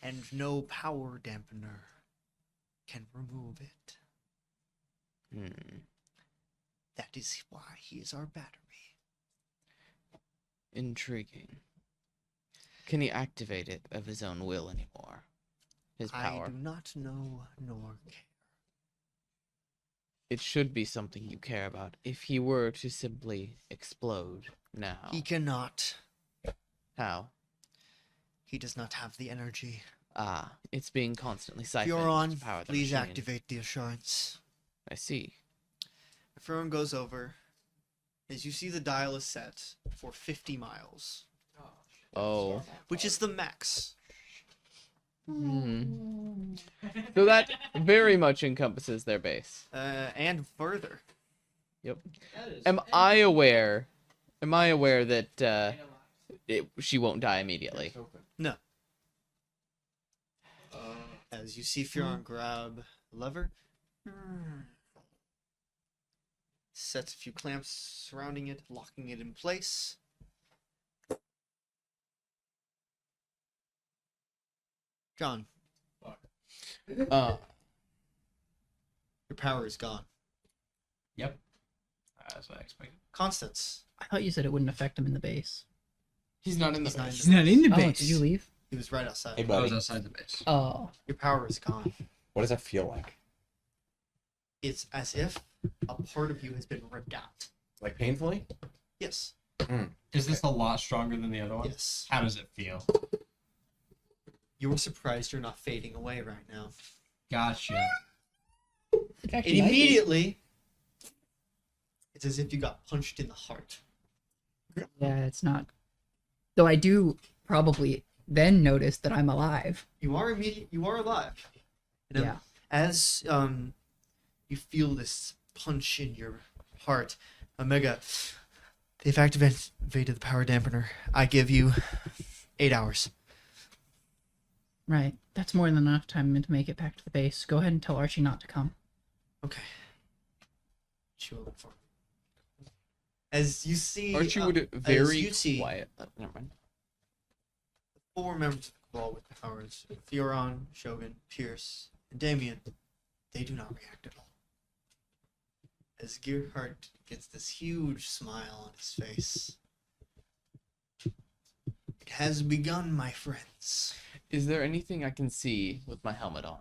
And no power dampener can remove it. Hmm. That is why he is our battery. Intriguing. Can he activate it of his own will anymore? His power. I do not know nor care. It should be something you care about. If he were to simply explode now. He cannot. How? He does not have the energy. Ah, it's being constantly siphoned Fioron, to power the please machine. activate the assurance. I see. Fioron goes over. As you see, the dial is set for 50 miles, Oh. which is the max. So that very much encompasses their base. And further. Yep. That is Am I aware that she won't die immediately? No. As you see Fioron grab the lever, sets a few clamps surrounding it, locking it in place. John, Uh, your power is gone. Yep. As I expected. Constance, I thought you said it wouldn't affect him in the base. he's not in the He's not in base. the not in the Oh, did you leave? he was right outside. Hey, I buddy. was outside the base. Oh, Your power is gone. What does that feel like? It's as if a part of you has been ripped out. Like painfully? Yes. Is this a lot stronger than the other one? Yes. How does it feel? You were surprised you're not fading away right now. Gotcha. in fact, And you might be. immediately, it's as if you got punched in the heart. Yeah, it's not. Though I do probably then notice that I'm alive. You are alive. And Yeah. as you feel this punch in your heart, Omega, they've activated the power dampener. I give you 8 hours. Right. That's more than enough time to make it back to the base. Go ahead and tell Archie not to come. Okay. Chill for me. As you see, Archie would as very you see, quiet. Never mind. 4 members of the Cabal with powers: Fioron, Shogun, Pierce, and Damien. They do not react at all. As Gearhart gets this huge smile on his face. It has begun, my friends. Is there anything I can see with my helmet on?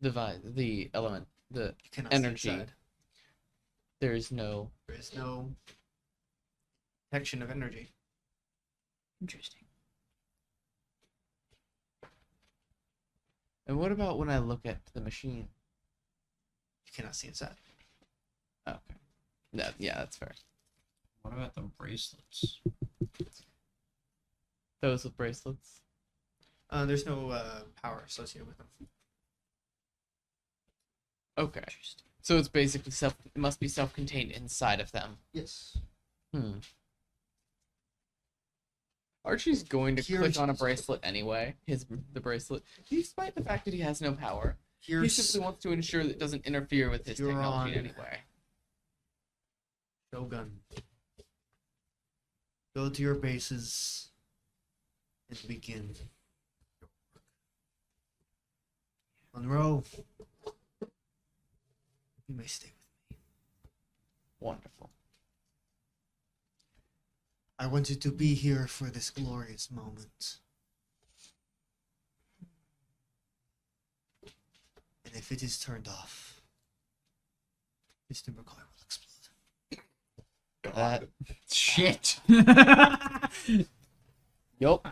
The element, the You cannot energy. see inside. There is no. There is no detection of energy. Interesting. And what about when I look at the machine? You cannot see inside. Oh, okay. No, yeah, that's fair. What about the bracelets? Those with bracelets. There's no power associated with them. Okay. So it's basically it must be self-contained inside of them. Yes. Archie's going to Here's- click on a bracelet anyway. The bracelet, despite the fact that he has no power. He Here's simply wants to ensure that it doesn't interfere with his You're technology in on. any way. Shogun. Go to your bases and begin. Monroe, you may stay with me. Wonderful. I wanted to be here for this glorious moment. And if it is turned off, Mr. McCoy will explode. That. Shit. Yup.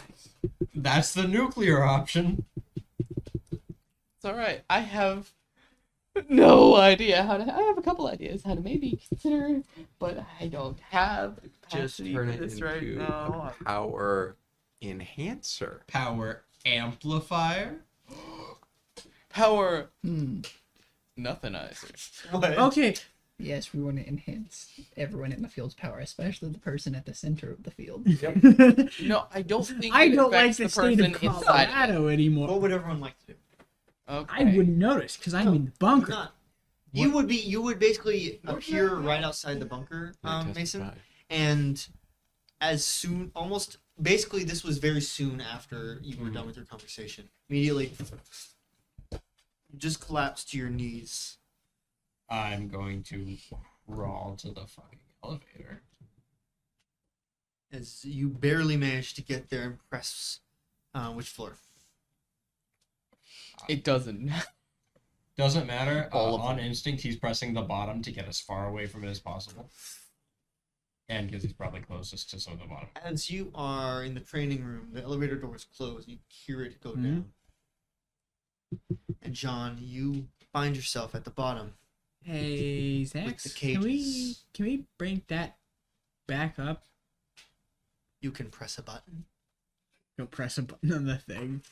That's the nuclear option. It's all right. I have no idea how to. I have a couple ideas how to maybe consider, but I don't have the Just capacity turn for it this into right now. a power enhancer. Power amplifier. Power Hmm. nothinizer. Okay. Yes, we want to enhance everyone in the field's power, especially the person at the center of the field. No, I don't think I it don't like affects the the state person of inside of it. Colorado anymore. What would everyone like to do? Okay. I wouldn't notice because I'm in the bunker. Not. You would basically appear right outside the bunker, Mason. And as soon, almost, basically this was very soon after you were done with your conversation. Immediately, you just collapse to your knees. I'm going to crawl to the fucking elevator. As you barely manage to get there and press, which floor? It doesn't. Doesn't matter. All of On instinct, he's pressing the bottom to get as far away from it as possible. And because he's probably closest to some of the bottom. As you are in the training room, the elevator doors close. You hear it go down. And John, you find yourself at the bottom. Hey, Zach, the can we cages. bring that back up? You can press a button. Go press a button on the thing.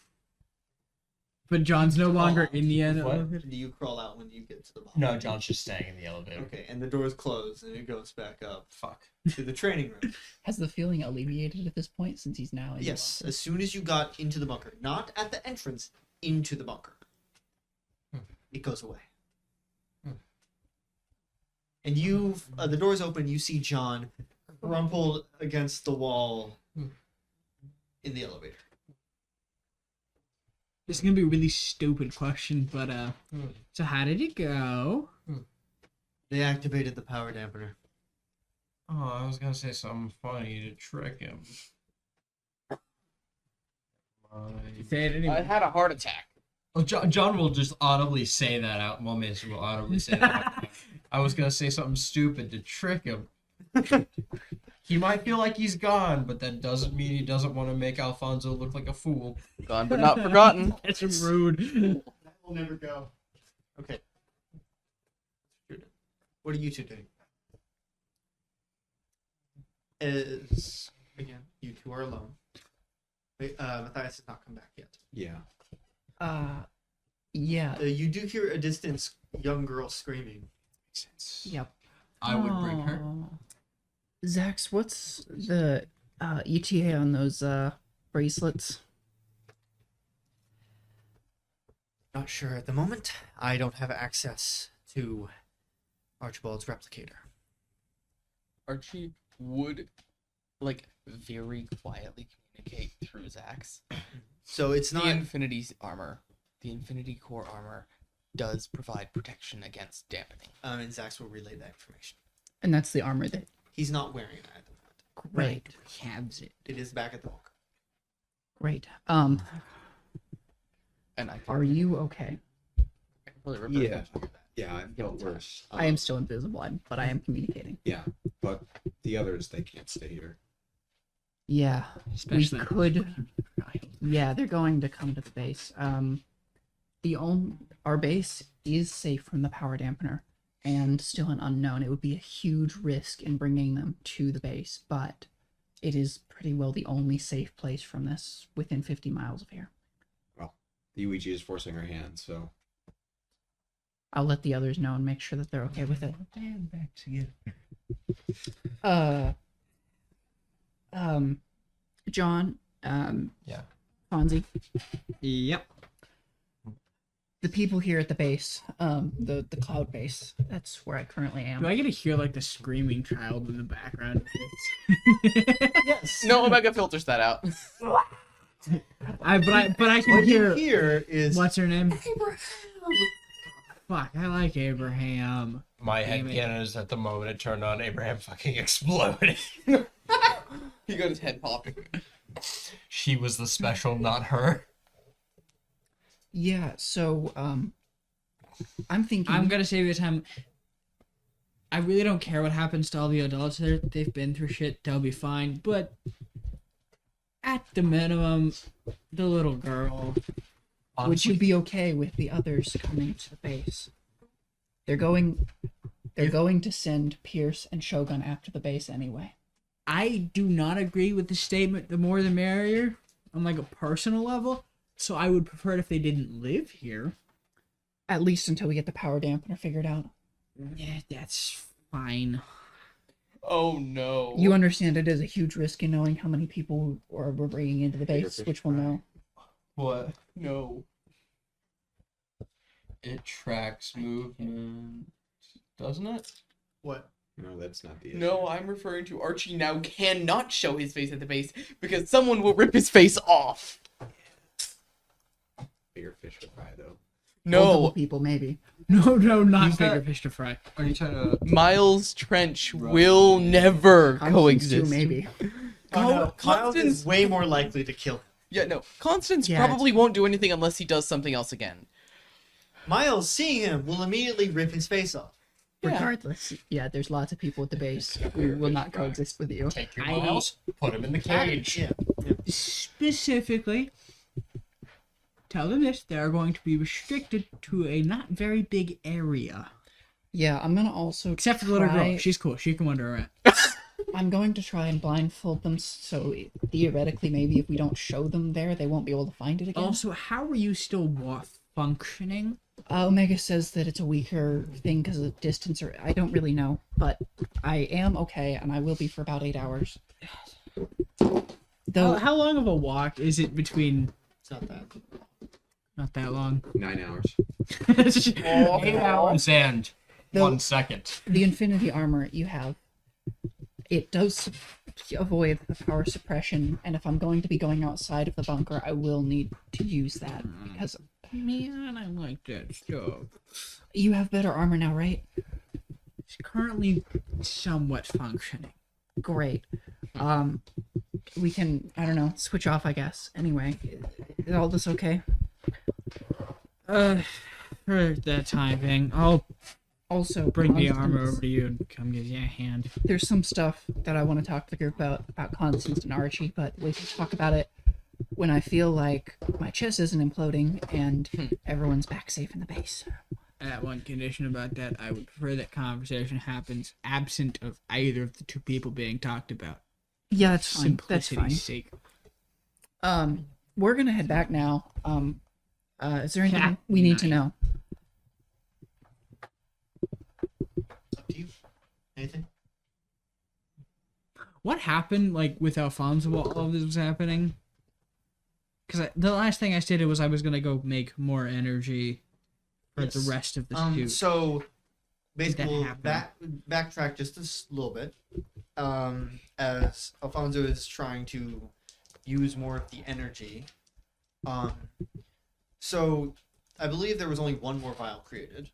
But John's no longer in the end. What? Do you crawl out when you get to the bottom? No, John's just staying in the elevator. Okay, and the doors close and it goes back up Fuck. to the training room. Has the feeling alleviated at this point since he's now in Yes, the bunker? as soon as you got into the bunker, not at the entrance, into the bunker, it goes away. And you, the doors open. You see John crumpled against the wall in the elevator. This is gonna be a really stupid question, but so how did it go? They activated the power dampener. Oh, I was gonna say something funny to trick him. Say it anyway. I had a heart attack. Oh, John will just audibly say that out. Well, Mason will audibly say that out. I was gonna say something stupid to trick him. He might feel like he's gone, but that doesn't mean he doesn't want to make Alfonso look like a fool. Gone but not forgotten. That's rude. That will never go. Okay. What are you two doing? As again, you two are alone. Wait, Matthias has not come back yet. Yeah. Yeah. You do hear a distance young girl screaming. Makes sense. Yep. I would bring her. Aw. Zax, what's the ETA on those bracelets? Not sure at the moment. I don't have access to Archibald's replicator. Archie would, like, very quietly communicate through Zax. So it's The not. Infinity armor, the Infinity Core armor, does provide protection against dampening. And Zax will relay that information. And that's the armor that. He's not wearing it at the moment. Great. Cabs it. It is back at the bunker. Great. And I can Are you okay? really reverse Yeah. engineer that. Yeah, I felt worse. I am still invisible, but I am communicating. Yeah, but the others, they can't stay here. Yeah. Especially We could. Yeah, they're going to come to the base. Our base is safe from the power dampener, and still an unknown. It would be a huge risk in bringing them to the base, but it is pretty well the only safe place from this within 50 miles of here. The UEG is forcing our hand, so I'll let the others know and make sure that they're okay with it. And back together. John, Yeah. Fonzie, Yep. the people here at the base, the cloud base, that's where I currently am. Do I get to hear like the screaming child in the background? Yes. No, Omega filters that out. but I can What you hear. hear is What's her name? Fuck, I like Abraham. My Damn it. headcanon is that the moment it turned on, Abraham fucking exploded. He got his head popping. She was the special, not her. Yeah, so I'm thinking I'm gonna save you time. I really don't care what happens to all the adults there. They've been through shit. They'll be fine. But at the minimum, the little girl. would you be okay with the others coming to the base? They're going to send Pierce and Shogun after the base anyway. I do not agree with the statement. The more the merrier, on like a personal level. So I would prefer it if they didn't live here. At least until we get the power dampener figured out. Yeah, that's fine. Oh no. You understand it is a huge risk in knowing how many people we're bringing into the base, fish which we'll fry. know. What? No. It tracks movement, doesn't it? what? No, that's not the issue. No, I'm referring to Archie now cannot show his face at the base because someone will rip his face off. Bigger fish would fry though. Multiple No. people, maybe. No, not Who's bigger that? fish to fry. Are you trying to? Miles Trench Right. will never Constance coexist. too, maybe. Oh, no. Miles Constance. is way more likely to kill him. Yeah, no. Constance Yeah, probably won't do anything unless he does something else again. Miles, seeing him, will immediately rip his face off. Yeah. Regardless, yeah, there's lots of people at the base who will not coexist with you. Take your I- Miles, put him in the cage. Yeah. Specifically, tell them this: they are going to be restricted to a not very big area. Yeah, I'm gonna also Except for the little try- girl. She's cool. She can wander around. I'm going to try and blindfold them, so theoretically, maybe if we don't show them there, they won't be able to find it again. Also, how are you still functioning? Omega says that it's a weaker thing because of distance, or I don't really know, but I am okay, and I will be for about 8 hours. Though How long of a walk is it between? It's not that. Not that long. 9 hours. 8 hours and No. 1 second. the Infinity armor you have, it does avoid the power suppression, and if I'm going to be going outside of the bunker, I will need to use that because Man, I like that stuff. you have better armor now, right? It's currently somewhat functioning. Great. We can, I don't know, switch off, I guess. Anyway, is all this okay? For that time being, I'll Also, bring the armor Constance, over to you and come give you a hand. There's some stuff that I want to talk to the group about Constance and Archie, but we can talk about it when I feel like my chest isn't imploding and everyone's back safe in the base. At one condition about that, I would prefer that conversation happens absent of either of the two people being talked about. Yeah, that's fine. That's Simplicity's fine. sake. We're gonna head back now. Is there anything Yeah. we need to know? Up to you. Anything? What happened, like, with Alfonso while all of this was happening? Because the last thing I stated was I was going to go make more energy for the Yes. rest of the suit. So Did basically, that we'll happen? backtrack just a little bit. As Alfonso is trying to use more of the energy. So I believe there was only one more vial created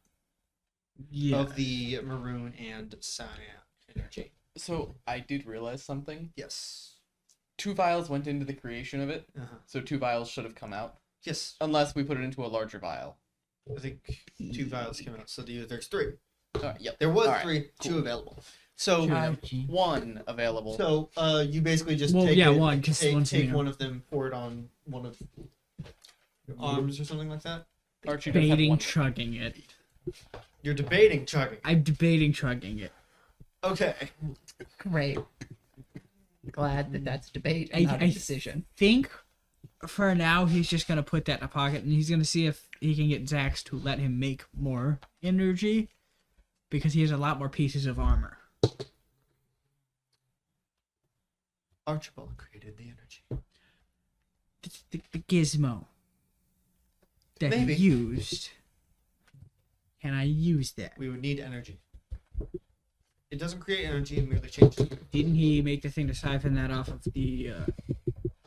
Yeah. of the maroon and cyan energy. So I did realize something. Yes. 2 vials went into the creation of it, Uh-huh. so 2 vials should have come out. Yes. Unless we put it into a larger vial. I think 2 vials came out. So there's 3. Yep. There was All right, 3, 2 cool. available. So Ouchie. 1 available. you basically just Well, take yeah, it, one, 'cause one's take me. one of them, pour it on one of your arms or something like that. Archie does have Debating one. chugging it. You're debating chugging. I'm debating chugging it. Okay. Great. Glad that that's debate I- and not a I- decision. Think for now he's just gonna put that in a pocket and he's gonna see if he can get Zax to let him make more energy because he has a lot more pieces of armor. Archibald created the energy. The gizmo that Maybe. he used. Can I use that? We would need energy. It doesn't create energy, it merely changes it. Didn't he make the thing to siphon that off of the?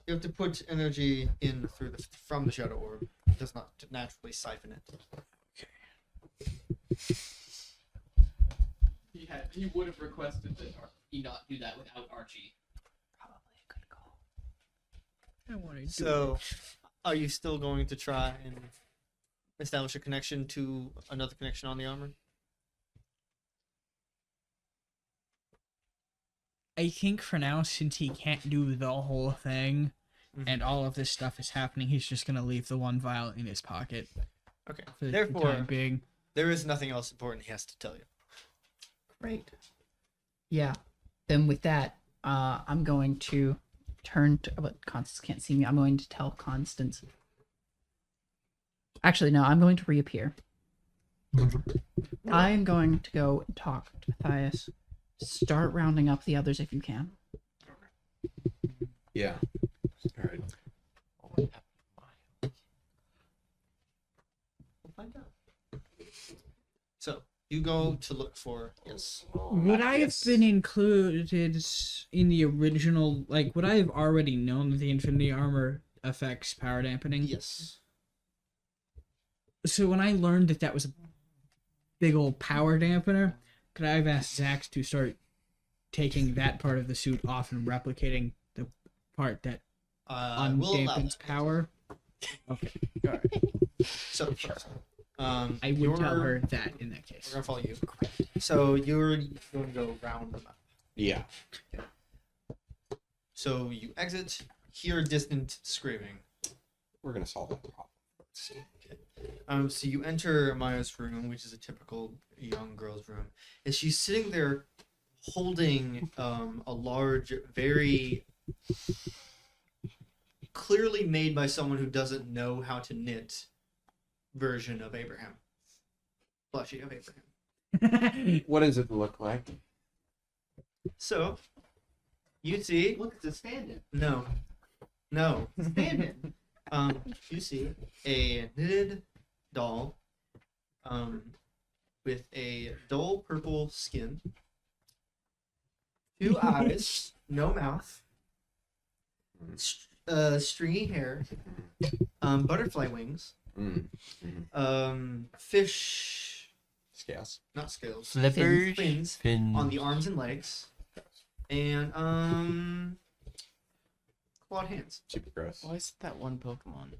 It You have to put energy in from the shadow orb. It does not naturally siphon it. He would have requested that he not do that without Archie. Probably a good call. I want to So, are you still going to try and establish a connection to another connection on the armor? I think for now, since he can't do the whole thing, and all of this stuff is happening, he's just gonna leave the one vial in his pocket. Okay. For the Therefore, time being. there is nothing else important he has to tell you. Great. Yeah. Then with that, I'm going to turn to. But Constance can't see me. I'm going to tell Constance. Actually, no. I'm going to reappear. I am going to go and talk to Matthias. Start rounding up the others if you can. Yeah. All right. We'll find out. So, you go to look for, yes. Would I have been included in the original, like, would I have already known that the Infinity Armor affects power dampening? Yes. So when I learned that that was a big old power dampener, could I have asked Zax to start taking that part of the suit off and replicating the part that We'll allow undampens that. power? Okay. So, first, I would tell her that in that case. We're gonna follow you. So you're going to go round them up. Yeah. So you exit, hear distant screaming. We're gonna solve that problem. So you enter Maya's room, which is a typical young girl's room, and she's sitting there holding a large, very clearly made by someone who doesn't know how to knit version of Abraham. Plushie of Abraham. What does it look like? So, you see... Look, it's expanded. No. Expanded. You see a knitted doll with a dull purple skin, 2 eyes, no mouth, stringy hair, butterfly wings, fish, Scales. not scales, Flippers, fins fins. on the arms and legs, and clawed hands. Super gross. Why is it that one Pokemon?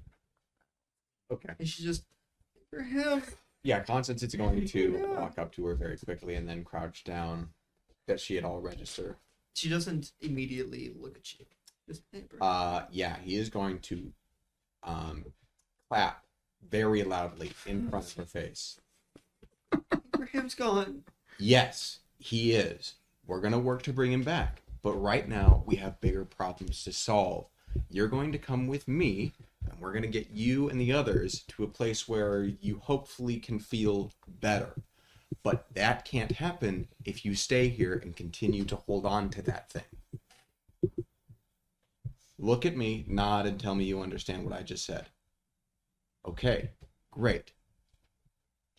Okay. And she just, for him. Yeah, Constance is going to walk up to her very quickly and then crouch down that she had all registered. She doesn't immediately look at you. Just, hey, bro. Yeah, he is going to clap very loudly in front of her face. Abraham's gone. Yes, he is. We're going to work to bring him back. But right now, we have bigger problems to solve. You're going to come with me, and we're going to get you and the others to a place where you hopefully can feel better. But that can't happen if you stay here and continue to hold on to that thing. Look at me, nod, and tell me you understand what I just said. Okay, great.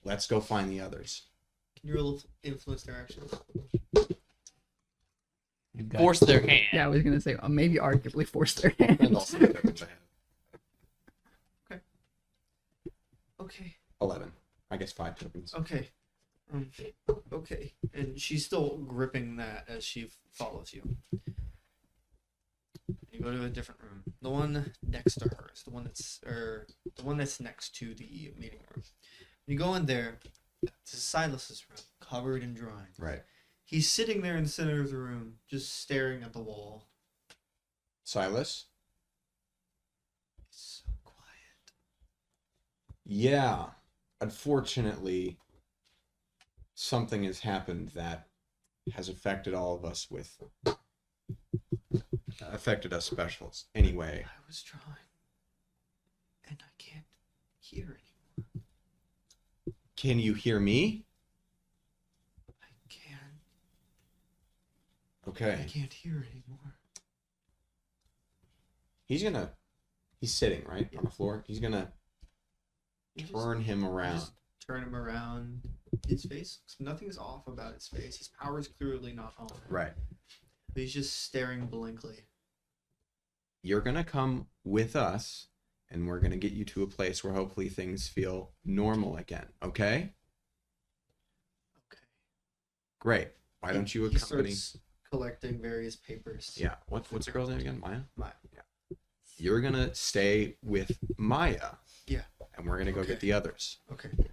Let's go find the others. Can you roll influence their actions? Force their hand. Yeah, I was gonna say maybe arguably force their And hand. also the tokens I have. Okay. 11. I guess 5 tokens. Okay. Okay. And she's still gripping that as she follows you. You go to a different room. The one next to hers. The one that's next to the meeting room. You go in there. It's Silas's room, covered in drawings. Right. He's sitting there in the center of the room, just staring at the wall. Silas? It's so quiet. Yeah. Unfortunately, something has happened that has affected all of us affected us specialists. Anyway. I was trying. And I can't hear anymore. Can you hear me? I can't. I Okay. can't hear anymore. He's sitting, right? On the floor. He's gonna You just- turn him around. Just turn him around. His face, nothing is off about his face. His power is clearly not on. Right. But he's just staring blankly. you're going to come with us, and we're going to get you to a place where hopefully things feel normal again, okay? Okay. Great. Why don't you He accompany... starts collecting various papers. Yeah, what's the girl's name again? Maya? Maya. Yeah. You're going to stay with Maya. Yeah. And we're going to go Okay. get the others. Okay. Okay.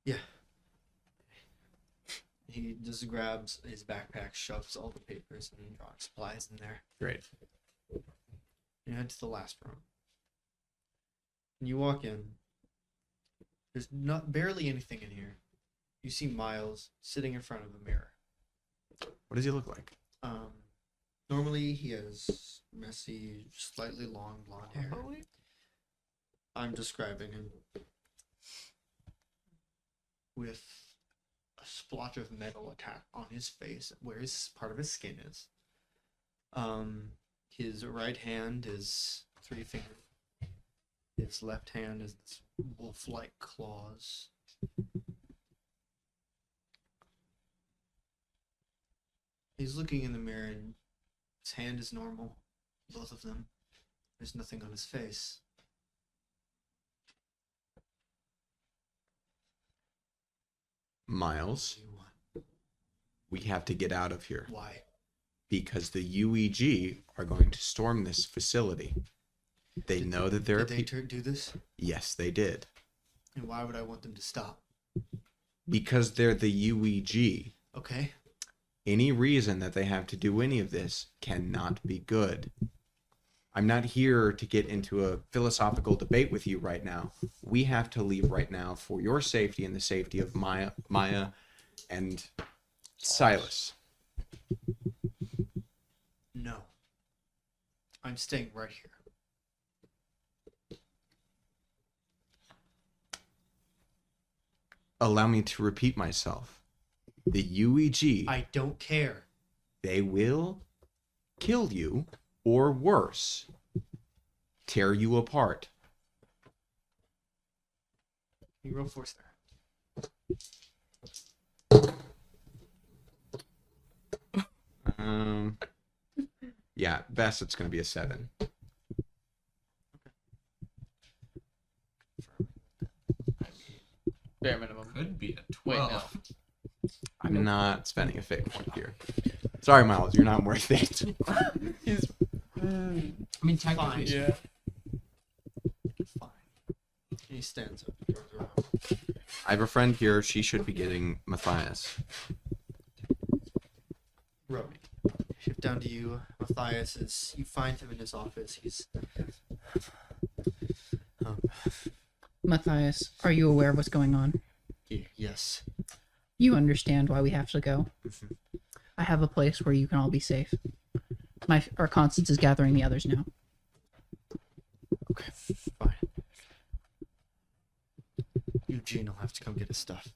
Yeah. He just grabs his backpack, shoves all the papers and drawing supplies in there. Great. You head to the last room. And you walk in. There's not barely anything in here. You see Miles sitting in front of a mirror. What does he look like? Normally he has messy, slightly long blonde hair. I'm describing him with a splotch of metal attack on his face, where his part of his skin is. His right hand is 3 fingers. His left hand is wolf-like claws. He's looking in the mirror and his hand is normal. Both of them. There's nothing on his face. Miles, What do you want? we have to get out of here Why? because the UEG are going to storm this facility. They know that there are Did they people. do this? Yes, they did. And why would I want them to stop? Because they're the UEG. Okay. Any reason that they have to do any of this cannot be good. I'm not here to get into a philosophical debate with you right now. We have to leave right now for your safety and the safety of Maya and Silas. No. I'm staying right here. Allow me to repeat myself. The UEG, I don't care. they will kill you, or worse, tear you apart. You roll force there. Yeah, best it's going to be a 7. Bare minimum. Could be a Wait, 12. no. I'm not spending a fate point here. Sorry, Miles, you're not worth it. He's. I mean, technically, Yeah. Fine. He stands up. Turns around. I have a friend here. She should be getting Matthias. Romy. Shift down to you. Matthias is. You find him in his office. He's. Matthias, are you aware of what's going on? Yes. You understand why we have to go. Mhm. I have a place where you can all be safe. Our Constance is gathering the others now. Okay. Fine. Eugene will have to come get his stuff.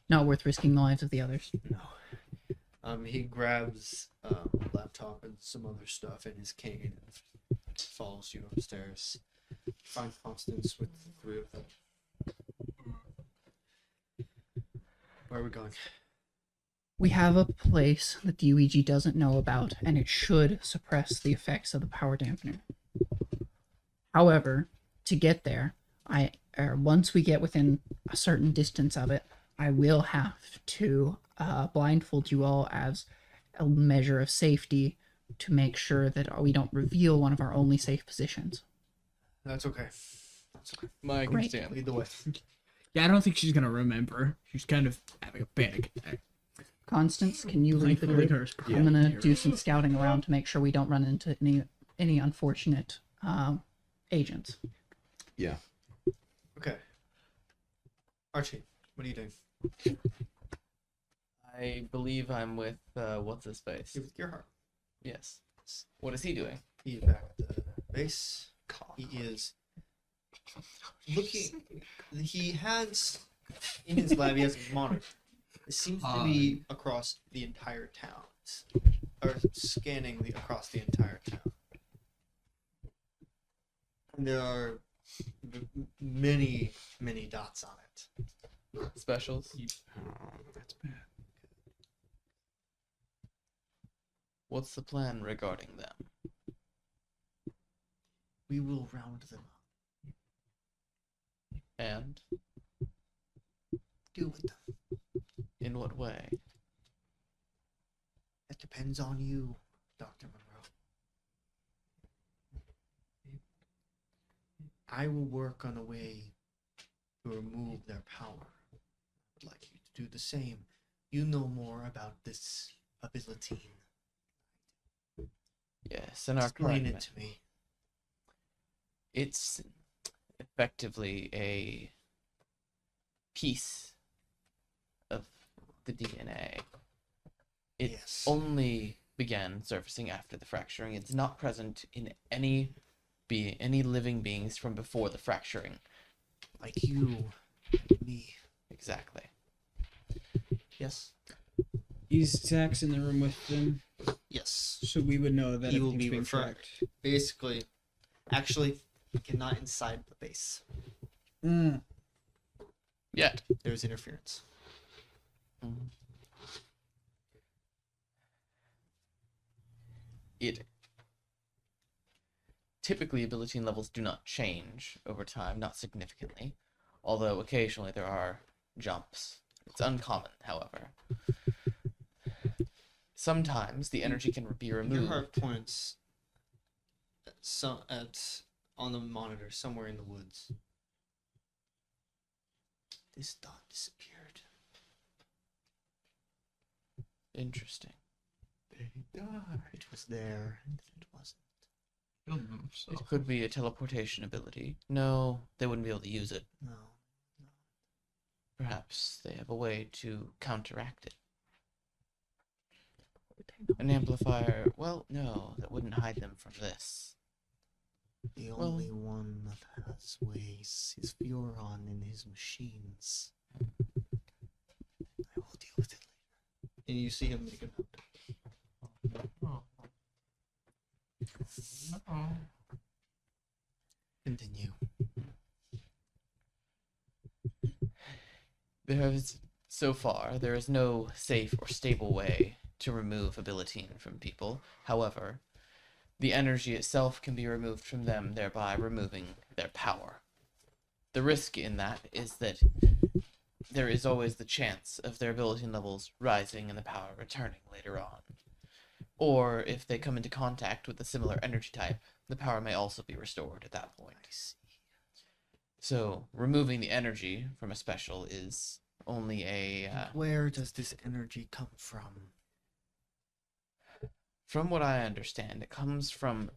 Not worth risking the lives of the others. No. He grabs a laptop and some other stuff and his cane and follows you upstairs. Find Constance with the 3 of them. Where are we going? We have a place that the UEG doesn't know about, and it should suppress the effects of the power dampener. However, to get there, once we get within a certain distance of it, I will have to blindfold you all as a measure of safety to make sure that we don't reveal one of our only safe positions. That's okay. That's okay. Mike can Great. stand. Lead the way. Yeah, I don't think she's gonna remember. She's kind of having a panic attack. Constance, can you lead the Thankfully, group? hers I'm gonna probably do some scouting around to make sure we don't run into any unfortunate agents. Yeah. Okay. Archie, what are you doing? I believe I'm with what's his face? You're with Gerhardt. Yes. What is he doing? He's back at the base. He is looking. He has in his lab. He has a monitor. It seems to be across the entire town, or scanning across the entire town. And there are many dots on it. Specials. Oh, that's bad. What's the plan regarding them? We will round them up. And Deal with them. in what way? That depends on you, Dr. Monroe. I will work on a way to remove their power. I would like you to do the same. You know more about this ability. Yes, in our Explain current it to me. it's effectively a piece of the DNA. It Yes. only began surfacing after the fracturing. It's not present in any living beings from before the fracturing. Like you and me. Exactly. Yes? Is Zach's in the room with them? Yes. So we would know that He will everything's be being referred. tracked. Basically, actually, cannot inside the base. Mm. Yet. There's interference. It typically ability levels do not change over time, not significantly, although occasionally there are jumps. It's uncommon, however. Sometimes the energy can be Your removed. heart points on the monitor somewhere in the woods. This dot disappeared. Interesting. It was there, and then it wasn't. Killed themselves. It could be a teleportation ability. No, they wouldn't be able to use it. No. Perhaps they have a way to counteract it. An amplifier. Well, no, that wouldn't hide them from this. The Well- only one that has ways is Furon in his machines. I will deal with it later. And you see him make a note. Oh. No. Continue. There is no safe or stable way to remove abilitine from people. However, the energy itself can be removed from them, thereby removing their power. The risk in that is that there is always the chance of their ability levels rising and the power returning later on. Or if they come into contact with a similar energy type, the power may also be restored at that point. So, removing the energy from a special is only a... Where does this energy come from? From what I understand, it comes from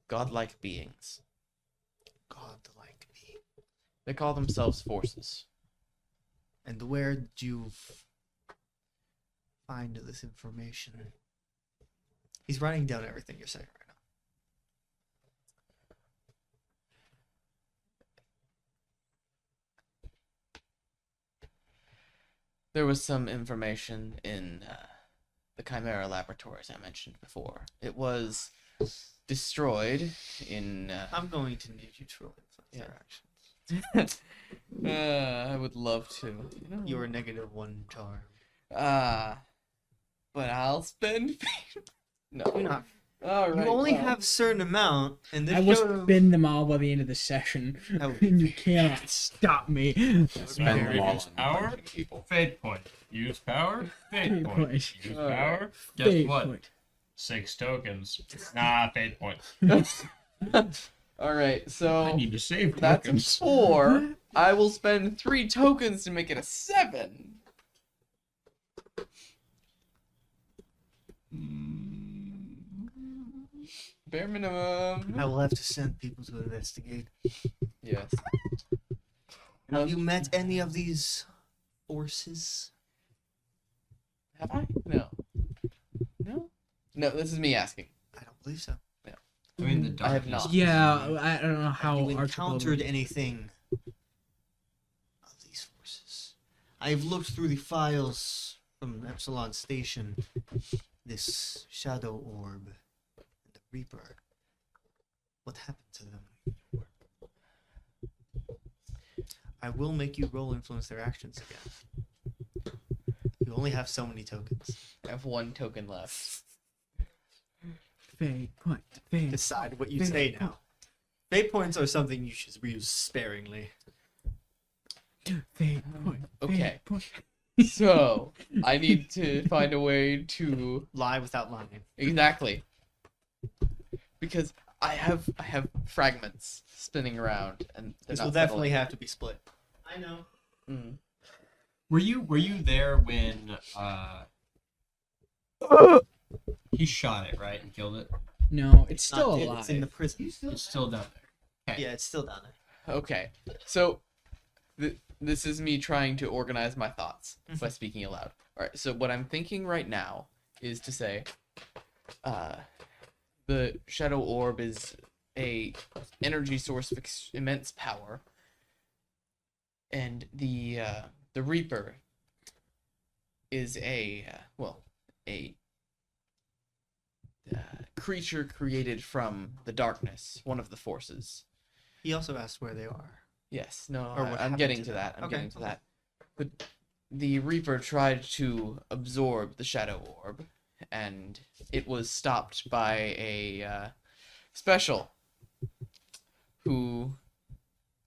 godlike beings. God-like being. They call themselves forces. And where did you find this information? He's writing down everything you're saying right now. There was some information in the Chimera laboratories I mentioned before. It was destroyed in... I'm going to need you to roll influence Yeah. their actions. I would love to. You are -1 charm. But I'll spend... No. You're not. All right. You only well. have a certain amount, and this I will show- spend them all by the end of the session. That would be And you cannot stop me. Spend them all Use on power, punching people. fate point. Use power, fate Fate point. point. Use Alright. power. Guess Fate what? point. 6 tokens. Nah, fate point. All right, I so need to save that's tokens. 4. I will spend 3 tokens to make it a 7. Bare minimum. I will have to send people to investigate. Yes. Have you met any of these forces? Have I? No. No? No, this is me asking. I don't believe so. I mean, the I have darkness. not. Yeah, I don't know how Have you Archibald encountered would- anything of these forces? I've looked through the files from Epsilon Station. This shadow orb and the Reaper. What happened to them? I will make you roll influence their actions again. You only have so many tokens. I have 1 token left. Fate point. Fate. Decide what you Fate say now. Fate points are something you should use sparingly. Fate point. Okay. Fate point. So, I need to find a way to Lie without lying. exactly because I have fragments spinning around and they're This not will definitely settling. have to be split. I know. Mm. Were you there when he shot it, right, and killed it? No, it's still Not- alive. It's in the prison. It's still down there. Yeah, it's still down there. Okay, so this is me trying to organize my thoughts by speaking aloud. All right, so what I'm thinking right now is to say, the shadow orb is a energy source of immense power, and the Reaper is a creature created from the darkness, one of the forces. He also asked where they are. Yes, no, Or what I'm happened getting to to them. that. I'm Okay, getting to okay. that. But the Reaper tried to absorb the Shadow Orb, and it was stopped by a special who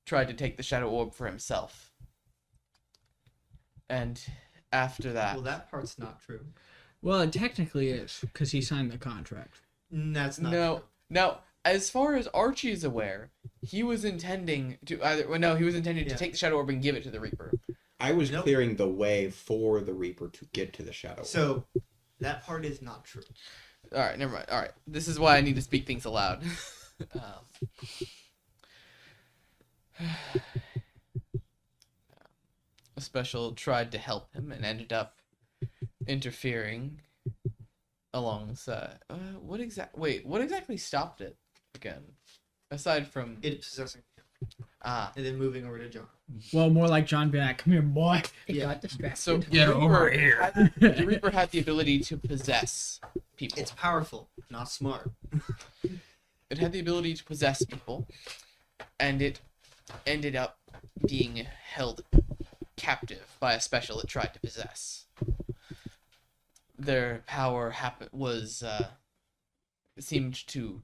tried to take the Shadow Orb for himself. And after that, Well, that part's not true. Well, it technically is because he signed the contract. That's not no, true. no. As far as Archie is aware, he was intending to he was intending Yeah. to take the Shadow Orb and give it to the Reaper. I was Nope. clearing the way for the Reaper to get to the Shadow. So, that part is not true. All right, never mind. All right, this is why I need to speak things aloud. A special tried to help him and ended up interfering alongside. What exactly stopped it again? Aside from It possessing him. And then moving over to John. Well, more like John being like, "Come here, boy." It Yeah. got distracted. so Get over here. The Reaper had the ability to possess people. It's powerful, not smart. It had the ability to possess people, and it ended up being held captive by a special it tried to possess. Their power seemed to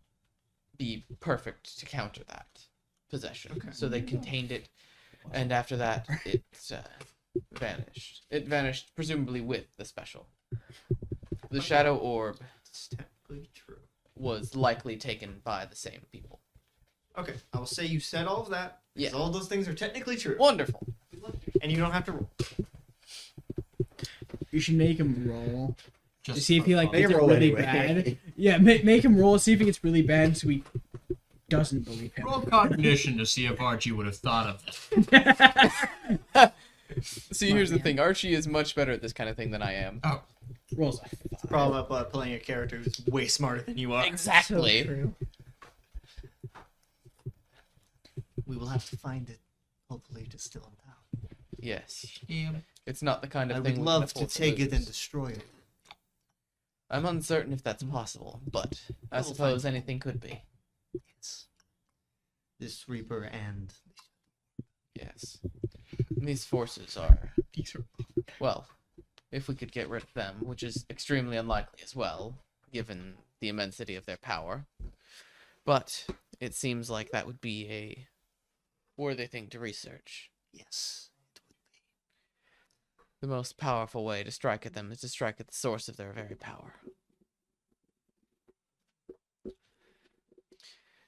be perfect to counter that possession. Okay. So they contained it, and after that, it vanished. It vanished, presumably with the special. The Shadow Orb It's technically true. was likely taken by the same people. Okay, I will say you said all of that. Yeah. Because all those things are technically true. Wonderful. And you don't have to roll. You should make him roll to Just see if he like Make gets him it roll really anyway. bad. Yeah, make him roll. See if it gets really bad, so he doesn't believe him. roll cognition to see if Archie would have thought of that. See, here's the thing. Archie is much better at this kind of thing than I am. Oh, Rolls a It's the problem about playing a character who's way smarter than you are. Exactly. So true. We will have to find it, hopefully, to still him down. Yes. yeah. It's not the kind of I thing would we can love to afford take it and lose. destroy it. I'm uncertain if that's possible, but I We'll suppose find- anything could be. It's this Reaper and Yes. These forces are, well, if we could get rid of them, which is extremely unlikely as well, given the immensity of their power. But it seems like that would be a worthy thing to research. yes, it would be. The most powerful way to strike at them is to strike at the source of their very power.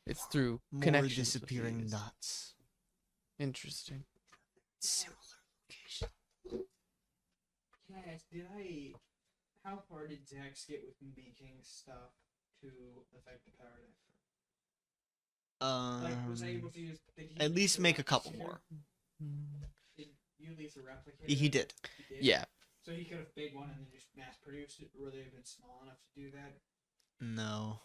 It's through More connections with disappearing these. dots. Interesting. Similar location. How far did Zax get with making stuff to affect the power? To use at least make a couple more. Did you at least replicate? He did. Yeah. So he could have made one and then just mass produced it, or they've been small enough to do that. No.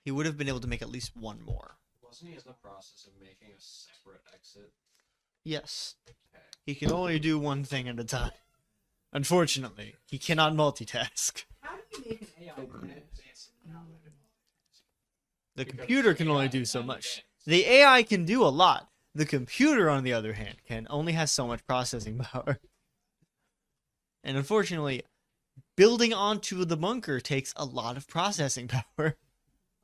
He would have been able to make at least one more. Wasn't he in the process of making a separate exit? Yes. He can only do one thing at a time. Unfortunately, he cannot multitask. How do you make an AI that advanced now? The computer can only do so much. The AI can do a lot. The computer, on the other hand, only has so much processing power. And unfortunately, building onto the bunker takes a lot of processing power.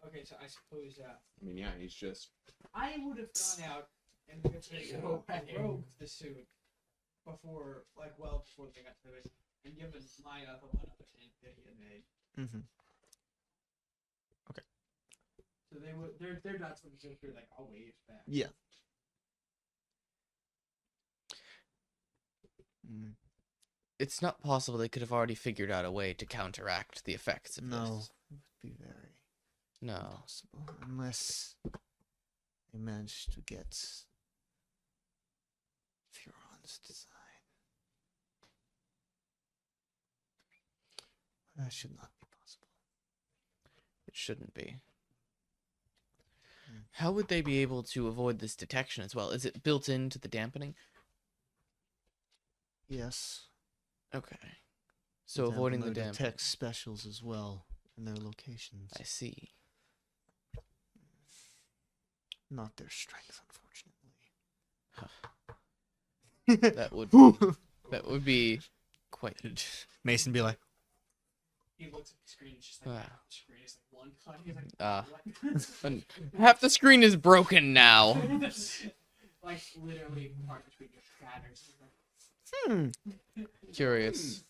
Okay, so I suppose I mean, yeah, he's just. I would have gone out and broke the suit before, before they got to the base, and given my other one other thing that he had made. Mm-hmm. Okay. So they would, they're not supposed to be like, I'll wait back. Yeah. Mm. It's not possible they could have already figured out a way to counteract the effects of No, this. it would be very No. possible unless they managed to get Furon's design. That should not be possible. It shouldn't be. Hmm. How would they be able to avoid this detection as well? Is it built into the dampening? Yes. Okay. So avoiding the dampening. detect specials as well in their locations. I see. Not their strength, unfortunately. That would be quite. Mason be like, He looks at the screen, it's just like, Ah. the screen is like one cut. He's like, Ah. what? And half the screen is broken now. Like, literally, part of the screen just shatters. Curious.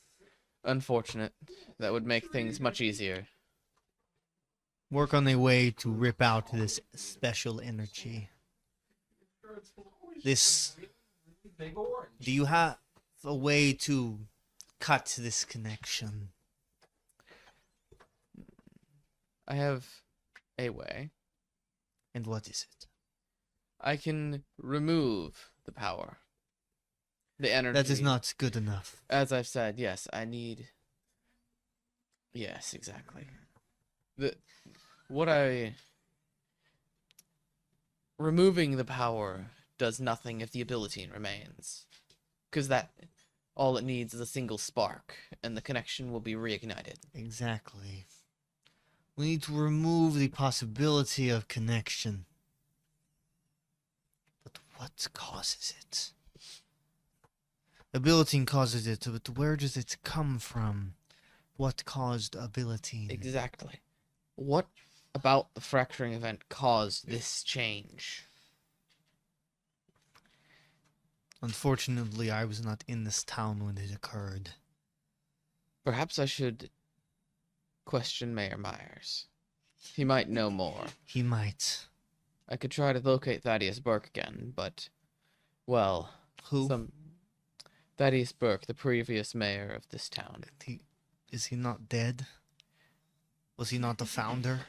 Unfortunate. That would make things much easier. work on a way to rip out this special energy. This. Do you have a way to cut this connection? I have a way. And what is it? I can remove the power. The energy. That is not good enough. As I've said, yes, I need. Yes, exactly. Removing the power does nothing if the ability remains. Because all it needs is a single spark, and the connection will be reignited. Exactly. We need to remove the possibility of connection. But what causes it? Ability causes it, but where does it come from? What caused ability? Exactly. What about the fracturing event caused this change? Unfortunately, I was not in this town when it occurred. Perhaps I should question Mayor Myers. He might know more. He might. I could try to locate Thaddeus Burke again, but, well, Who? Thaddeus Burke, the previous mayor of this town. Is he not dead? Was he not the founder?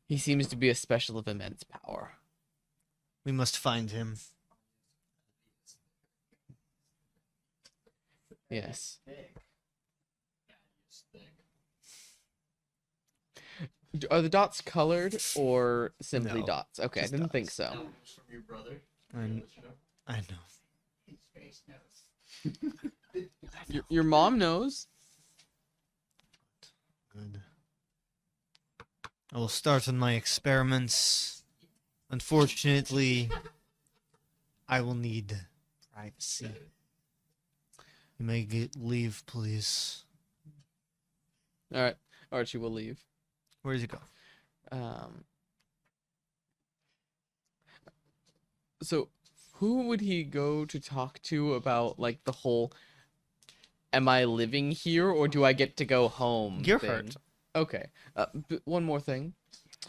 He seems to be a special of immense power. We must find him. Yes. Are the dots colored or simply No, dots? Okay, I just didn't think dots. so. From your brother. I know. Your mom knows. Good. I will start on my experiments. Unfortunately, I will need privacy. You may leave, please. All right, Archie will leave. Where does he go? So who would he go to talk to about like the whole am I living here or do I get to go home thing? Gerhardt. Okay. One more thing.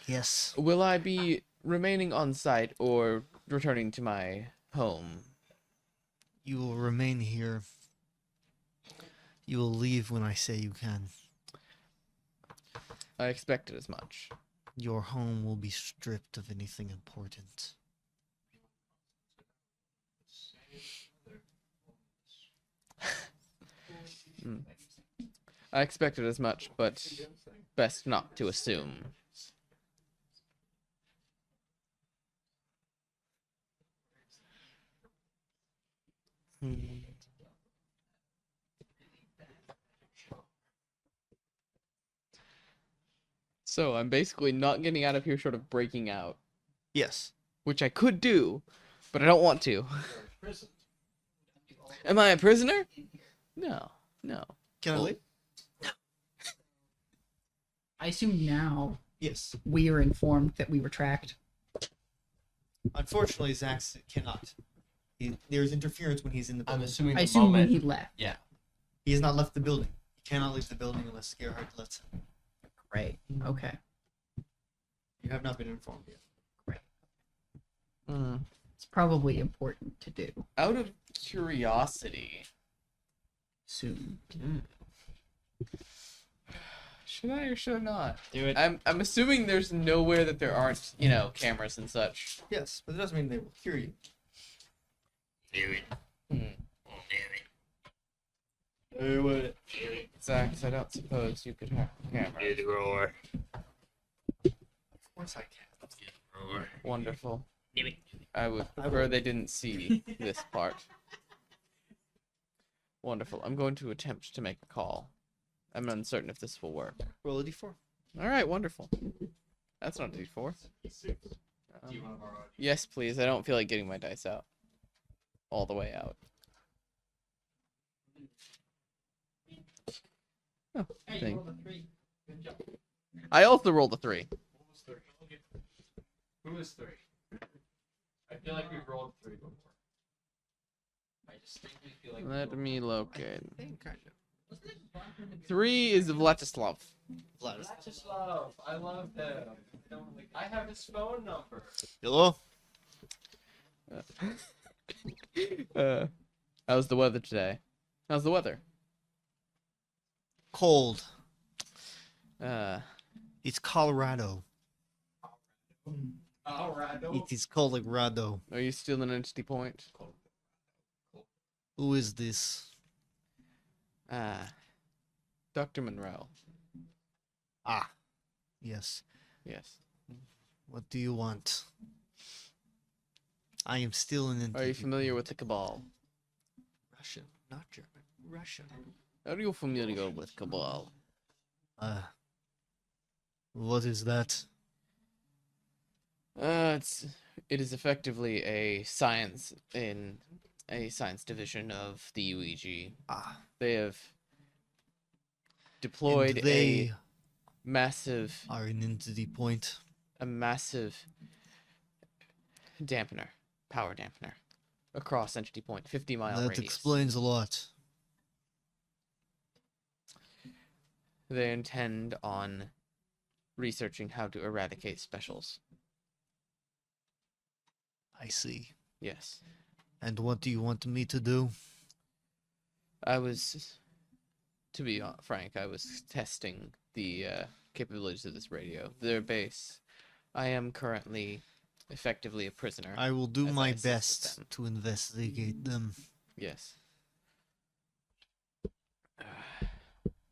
Yes. Will I be remaining on site or returning to my home? You will remain here. You will leave when I say you can. I expected as much. Your home will be stripped of anything important. I expected as much, but best not to assume. So I'm basically not getting out of here short of breaking out, Yes. which I could do, but I don't want to. Am I a prisoner? No, no. Can I Well, leave? I assume now Yes. we are informed that we were tracked. Unfortunately, Zax cannot. There's interference when he's in the I'm building. assuming I the assume when moment. he left. Yeah. He has not left the building. He cannot leave the building unless Gerhard lets him. Great. Okay. You have not been informed yet. mm, It's probably important to do out of curiosity, soon. should I or should I not? Do it. I'm assuming there's nowhere that there aren't, cameras and such. Yes, but it doesn't mean they will hear you. Hmm. Do it. Zax, I don't suppose you could have cameras. Of course I can. Wonderful. I would prefer they didn't see this part. Wonderful. I'm going to attempt to make a call. I'm uncertain if this will work. Roll a d4. All right, wonderful. That's not a D4. Yes, please. I don't feel like getting my dice out. All the way out. Oh, thing. I also rolled a 3. Who is 3? I feel like we've rolled 3 before. I distinctly feel like. Let me locate. I think kind of. 3 is Vladislav. Vladislav, I love him. I have his phone number. Hello? How's the weather today? How's the weather? Cold. Uh, It's Colorado. Colorado. It is Colorado. are you still an entity point? Who is this? Dr. Monroe. Ah. Yes. Yes. What do you want? I am still an Are you familiar with the Cabal? Russian, not German. Russian. Are you familiar with Cabal? What is that? It is effectively a science division of the UEG. Ah. They have deployed And they a are an entity point. massive power dampener, across entity point, 50-mile That radius. explains a lot. They intend on researching how to eradicate specials. I see. Yes. And what do you want me to do? To be frank, I was testing the capabilities of this radio. Their base. I am currently effectively a prisoner. I will do As I my assist with best them. to investigate them. Yes.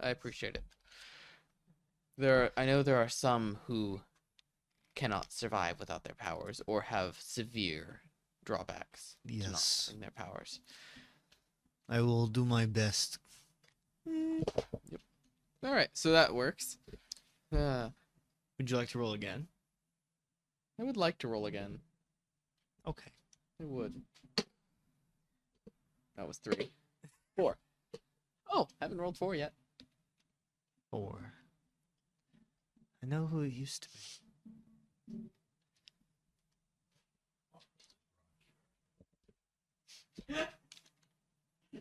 I appreciate it. I know there are some who cannot survive without their powers or have severe drawbacks to not Yes. having their powers. I will do my best. All right, so that works. Would you like to roll again? I would like to roll again. Okay. I would. That was 3. 4. Oh, haven't rolled 4 yet. 4. I know who it used to be.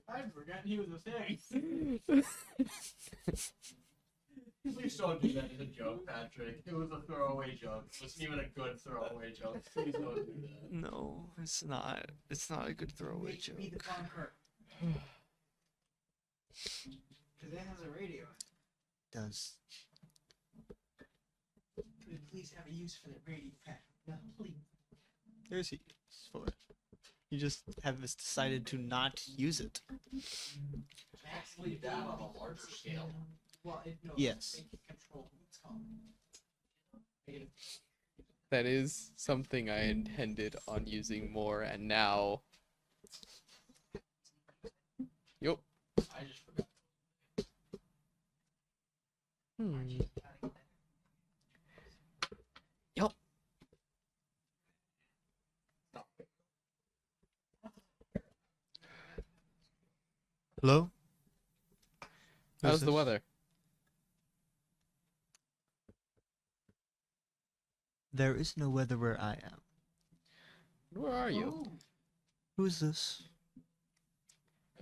I'd forgotten he was a thing. Please don't do that as a joke, Patrick. It was a throwaway joke. It wasn't even a good throwaway joke. Please don't do that. No, it's not. It's not a good throwaway joke. Be the conqueror. Because it has a radio. Does. Could we please have a use for that radio, Pat? No, please. There's a use for it. You just have decided to not use it. Actually, that on a larger scale. Well, no, Yes. make it control. It's called. That is something I intended on using more, and now. Yup. I just forgot. Yup. Hello? How's the this? weather? There is no weather where I am. Where are you? Who is this?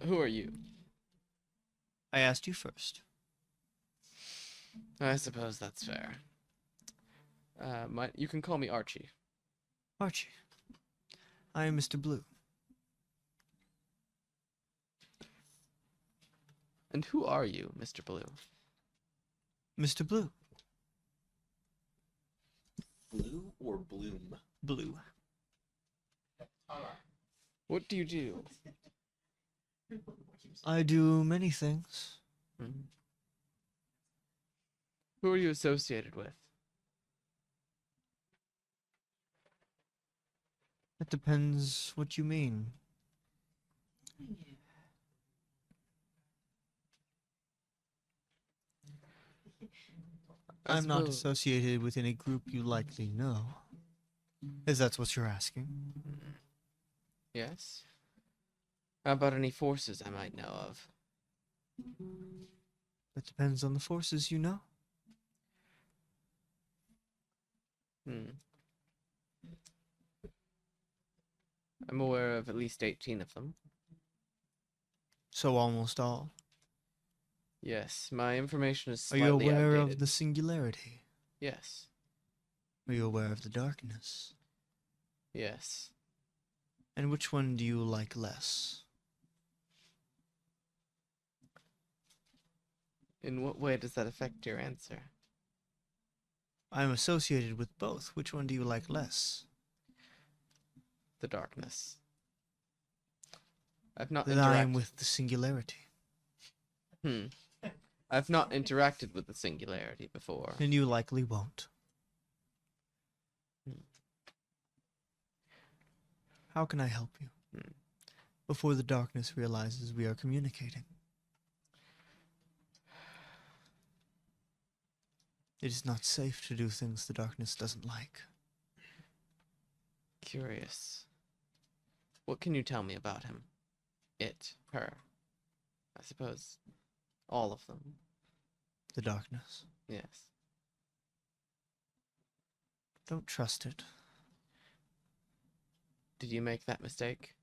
Who are you? I asked you first. I suppose that's fair. You can call me Archie. Archie. I am Mr. Blue. And who are you, Mr. Blue? Mr. Blue. Blue or bloom? Blue. What do you do? I do many things. Mhm. Who are you associated with? It depends what you mean. I'm not suppose- associated with any group you likely know. If that's what you're asking. Yes. How about any forces I might know of? It depends on the forces you know. Hmm. I'm aware of at least 18 of them. So almost all. Yes, my information is Are slightly you aware outdated. of the singularity? Yes. Are you aware of the darkness? Yes. And which one do you like less? In what way does that affect your answer? I'm associated with both. Which one do you like less? The darkness. I've not Then I am interacted. with the singularity. I've not interacted with the singularity before. And you likely won't. How can I help you? Before the darkness realizes we are communicating. It is not safe to do things the darkness doesn't like. Curious. What can you tell me about him? It, her. I suppose all of them. The darkness. Yes. Don't trust it. Did you make that mistake?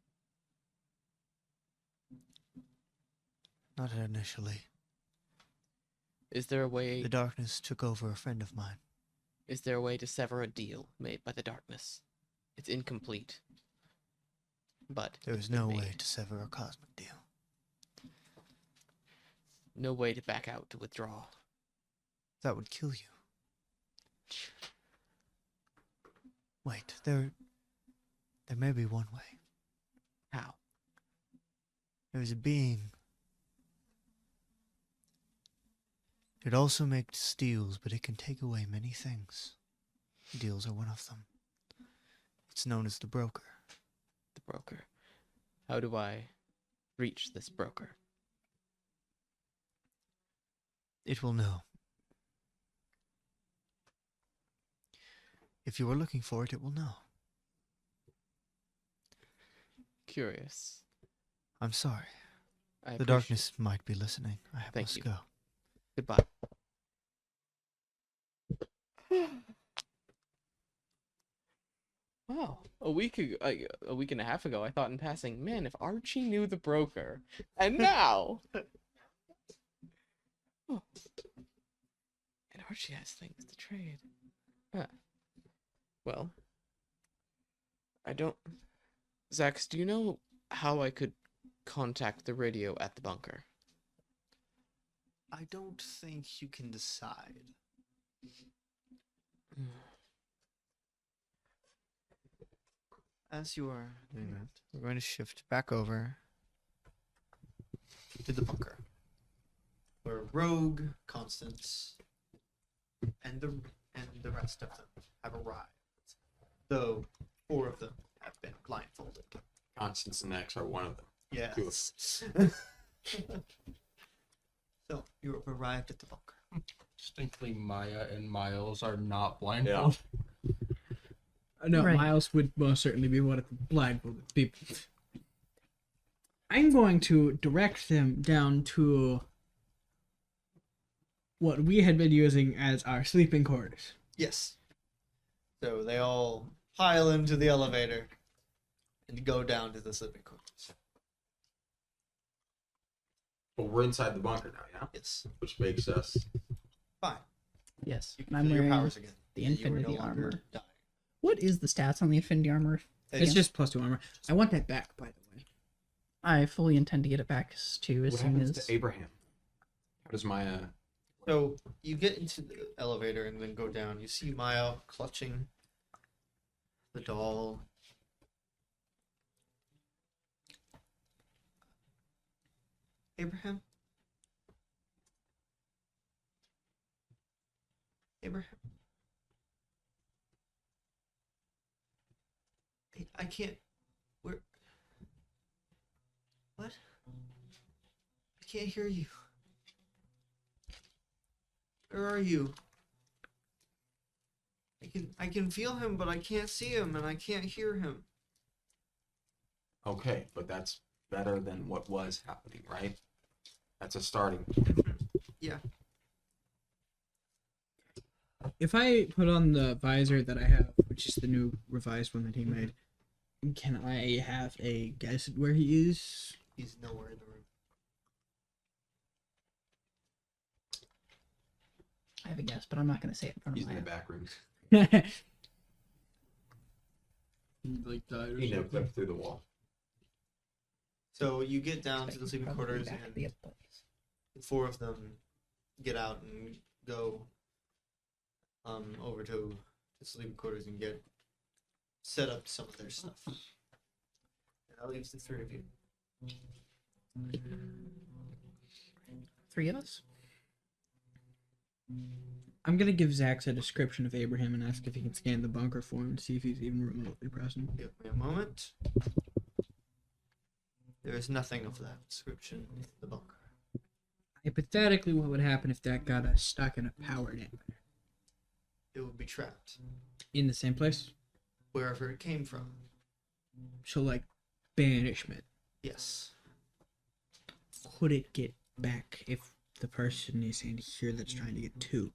Not initially. Is there a way The darkness took over a friend of mine. Is there a way to sever a deal made by the darkness? It's incomplete. But There it's is been no way made. to sever a cosmic deal. No way to back out, to withdraw. That would kill you. Wait, there may be one way. How? There is a being. It also makes deals, but it can take away many things. Deals are one of them. It's known as the broker. The broker. How do I reach this broker? It will know. If you are looking for it, it will know. Curious. I'm sorry. I The appreciate- darkness might be listening. I Thank must you. go. Goodbye. Wow, a week and a half ago, I thought in passing, man, if Archie knew the broker, and now, oh. And Archie has things to trade. Huh. Well, I don't. Zax, do you know how I could contact the radio at the bunker? I don't think you can decide. As you are doing that, we're going to shift back over to the bunker, where Rogue, Constance, and the rest of them have arrived. Though 4 of them have been blindfolded. Constance and X are one of them. Yes. So you have arrived at the bunker. Distinctly, Maya and Miles are not blindfolded. No, Right. Miles would most certainly be one of the blindfolded people. I'm going to direct them down to what we had been using as our sleeping quarters. Yes. So they all pile into the elevator and go down to the sleeping quarters. Well, we're inside the bunker now, yeah? Yes. Which makes us... Fine. Yes, You and can I'm feel your wearing powers again. the and you are Infinity no longer armor. dying. What is the stats on the Infinity armor? It's just +2 armor. I want that back, by the way. I fully intend to get it back too as What soon happens as to Abraham? How does Maya... So you get into the elevator and then go down. You see Maya clutching the doll. Abraham? Abraham? I can't. Where? What? I can't hear you. Where are you? I can feel him, but I can't see him, and I can't hear him. Okay, but that's better than what was happening, right? That's a starting point. Yeah. If I put on the visor that I have, which is the new revised one that he made, can I have a guess at where he is? He's nowhere in the room. I have a guess, but I'm not going to say it in front He's of in the my. back rooms. He like died or He no something. clipped through the wall. So you get down to the sleeping quarters, Back at and the other place. the four of them get out and go over to the sleeping quarters and get set up some of their stuff. And that leaves the three of you. 3 of us. I'm gonna give Zax a description of Abraham and ask if he can scan the bunker for him and see if he's even remotely present. Give me a moment. There is nothing of that description in the bunker. Hypothetically, what would happen if that got us stuck in a power dam? It would be trapped In the same place? wherever it came from. So, like, banishment. Yes. Could it get back if the person is in here that's trying to get to?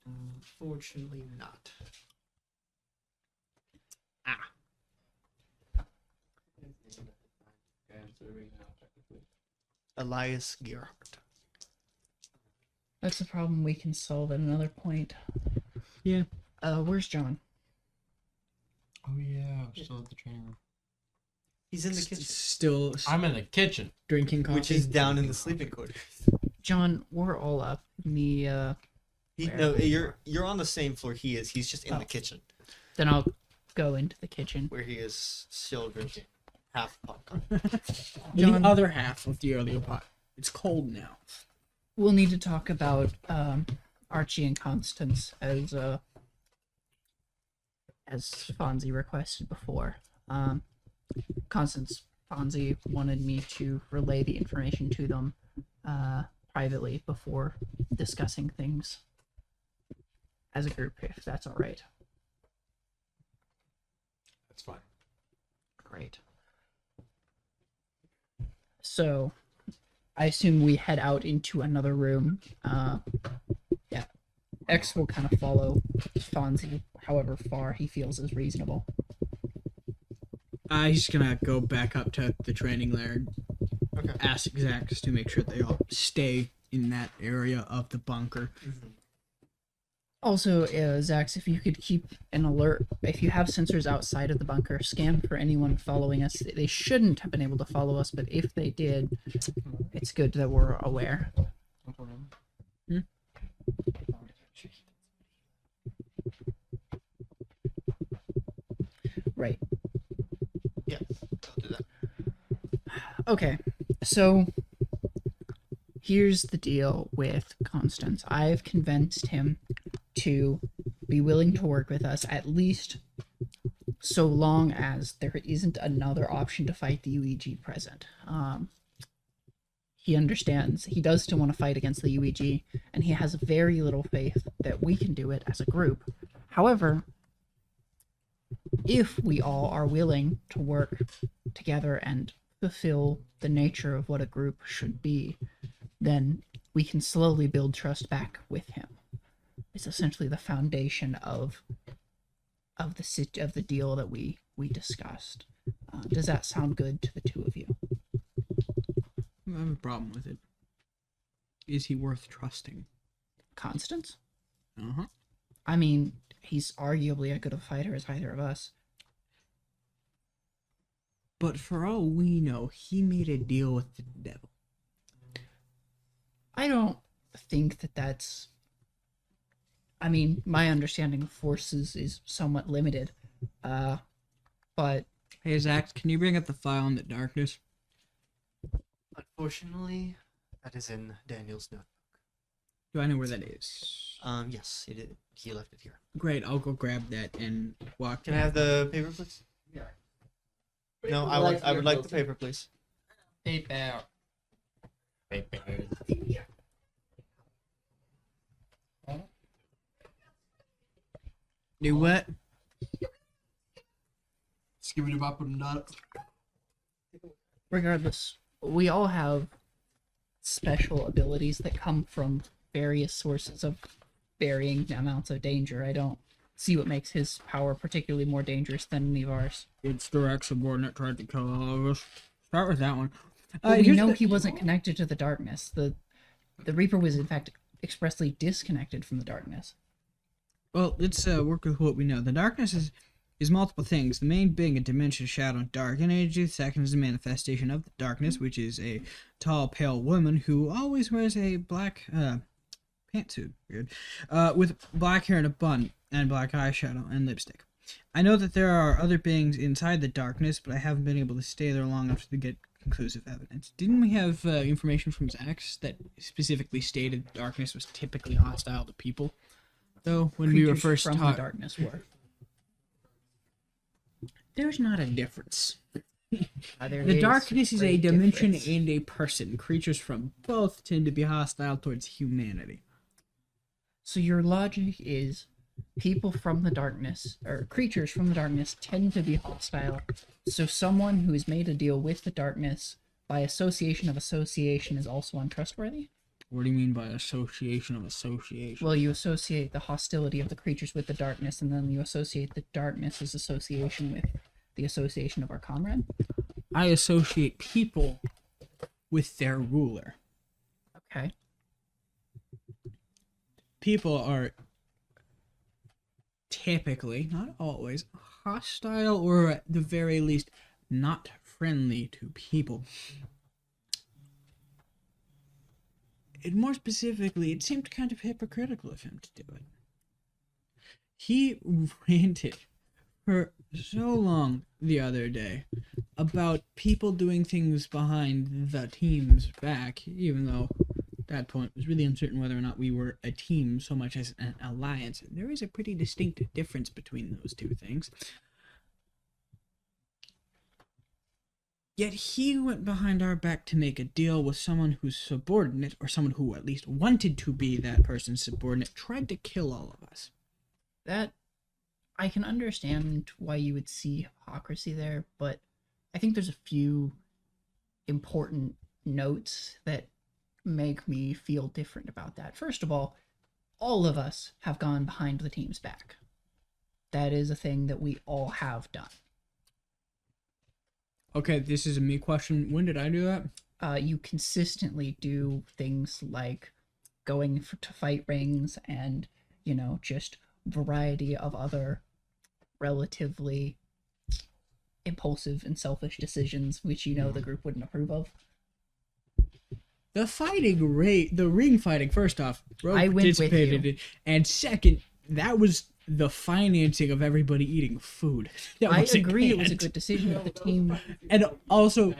Unfortunately, not. Elias Gerhardt. That's a problem we can solve at another point. Yeah. Where's John? Oh yeah, I'm still at the training room. He's in the kitchen, Still I'm in the kitchen. drinking coffee? which is down in the sleeping quarters. John, we're all up. No, you're on the same floor he is. He's just in the Oh. kitchen Then I'll go into the kitchen. where he is still drinking half popcorn. John- The other half of the earlier pot. It's cold now. We'll need to talk about Archie and Constance as Fonzie requested before. Constance, Fonzie wanted me to relay the information to them privately before discussing things as a group, if that's all right. That's fine. Great. So, I assume we head out into another room. Yeah. X will kind of follow Fonzie however far he feels is reasonable. He's gonna go back up to the training lair and Okay. ask Zax to make sure they all stay in that area of the bunker. Also, Zax, if you could keep an alert, if you have sensors outside of the bunker, scan for anyone following us. They shouldn't have been able to follow us, but if they did, it's good that we're aware. Right. Yeah, I'll do that. Okay, so here's the deal with Constance. I've convinced him to be willing to work with us at least so long as there isn't another option to fight the UEG present. He understands. He does still want to fight against the UEG, and he has very little faith that we can do it as a group. However, if we all are willing to work together and fulfill the nature of what a group should be, then we can slowly build trust back with him. It's essentially the foundation of the deal that we discussed. Does that sound good to the two of you? I have a problem with it. Is he worth trusting? Constance? Uh-huh. I mean, he's arguably as good a fighter as either of us. But for all we know, he made a deal with the devil. I don't think that that's... I mean, my understanding of forces is somewhat limited. But... Hey, Zach, can you bring up the file in the darkness? Unfortunately, that is in Daniel's notebook. Do I know where that is? Yes, he left it here. Great, I'll go grab that and walk. Can I have the paper, please? Yeah. No, I would like the paper, please. PayPal. Do what? regardless, we all have special abilities that come from various sources of varying amounts of danger. I don't see what makes his power particularly more dangerous than any of ours. Its direct subordinate tried to kill all of us. Start with that one. But we here's know the- he wasn't connected to the darkness. The Reaper was in fact expressly disconnected from the darkness. Well, let's work with what we know. The darkness is multiple things. The main being a dimension, shadow, and dark energy. The second is a manifestation of the darkness, which is a tall, pale woman who always wears a black pantsuit, weird, with black hair and a bun, and black eyeshadow and lipstick. I know that there are other beings inside the darkness, but I haven't been able to stay there long enough to get conclusive evidence. Didn't we have information from Zax that specifically stated darkness was typically hostile to people? Though, when we were Creatures first from the taught, darkness were. there's not a difference. There The is darkness is a great dimension difference. and a person. Creatures from both tend to be hostile towards humanity. So your logic is people from the darkness, or creatures from the darkness, tend to be hostile. So someone who has made a deal with the darkness by association of association is also untrustworthy? What do you mean by association of association? Well, you associate the hostility of the creatures with the darkness, and then you associate the darkness's association with the association of our comrade? I associate people with their ruler. Okay. People are typically, not always, hostile or at the very least not friendly to people. And more specifically, it seemed kind of hypocritical of him to do it. He ranted for so long the other day about people doing things behind the team's back, even though at that point it was really uncertain whether or not we were a team so much as an alliance. There is a pretty distinct difference between those two things. Yet he went behind our back to make a deal with someone who's subordinate, or someone who at least wanted to be that person's subordinate, tried to kill all of us. That, I can understand why you would see hypocrisy there, but I think there's a few important notes that make me feel different about that. First of all of us have gone behind the team's back. That is a thing that we all have done. Okay, this is a me question. When did I do that? You consistently do things like going to fight rings and, just variety of other relatively impulsive and selfish decisions, which the group wouldn't approve of. The ring fighting, first off, Rogue I went with participated you. in, and second, that was the financing of everybody eating food. That I wasn't agree it was a canned. good decision of the team. And also,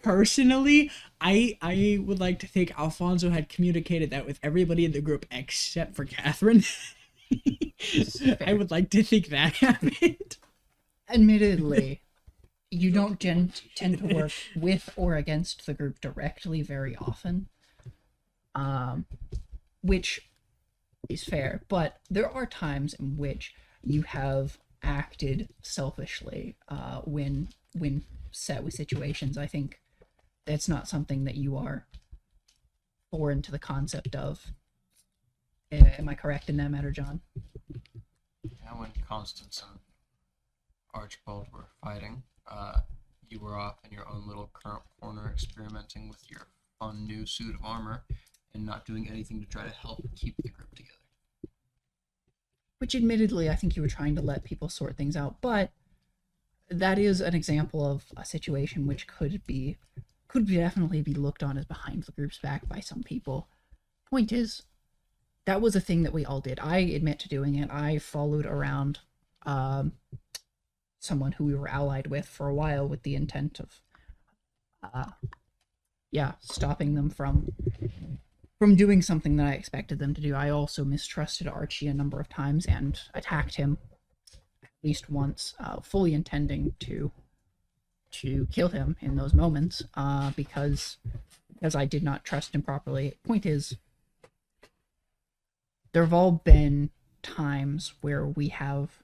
personally, I would like to think Alfonso had communicated that with everybody in the group except for Catherine. I would like to think that happened. Admittedly, you don't tend to work with or against the group directly very often, which is fair, but there are times in which you have acted selfishly when set with situations. I think that's not something that you are foreign to the concept of. Am I correct in that matter, John? Yeah, when Constance and Archibald were fighting, you were off in your own little corner experimenting with your fun new suit of armor and not doing anything to try to help keep the group together. Which admittedly, I think you were trying to let people sort things out, but that is an example of a situation which could definitely be looked on as behind the group's back by some people. Point is, that was a thing that we all did. I admit to doing it. I followed around someone who we were allied with for a while with the intent of stopping them from doing something that I expected them to do. I also mistrusted Archie a number of times and attacked him at least once, fully intending to kill him in those moments, because I did not trust him properly. Point is, there have all been times where we have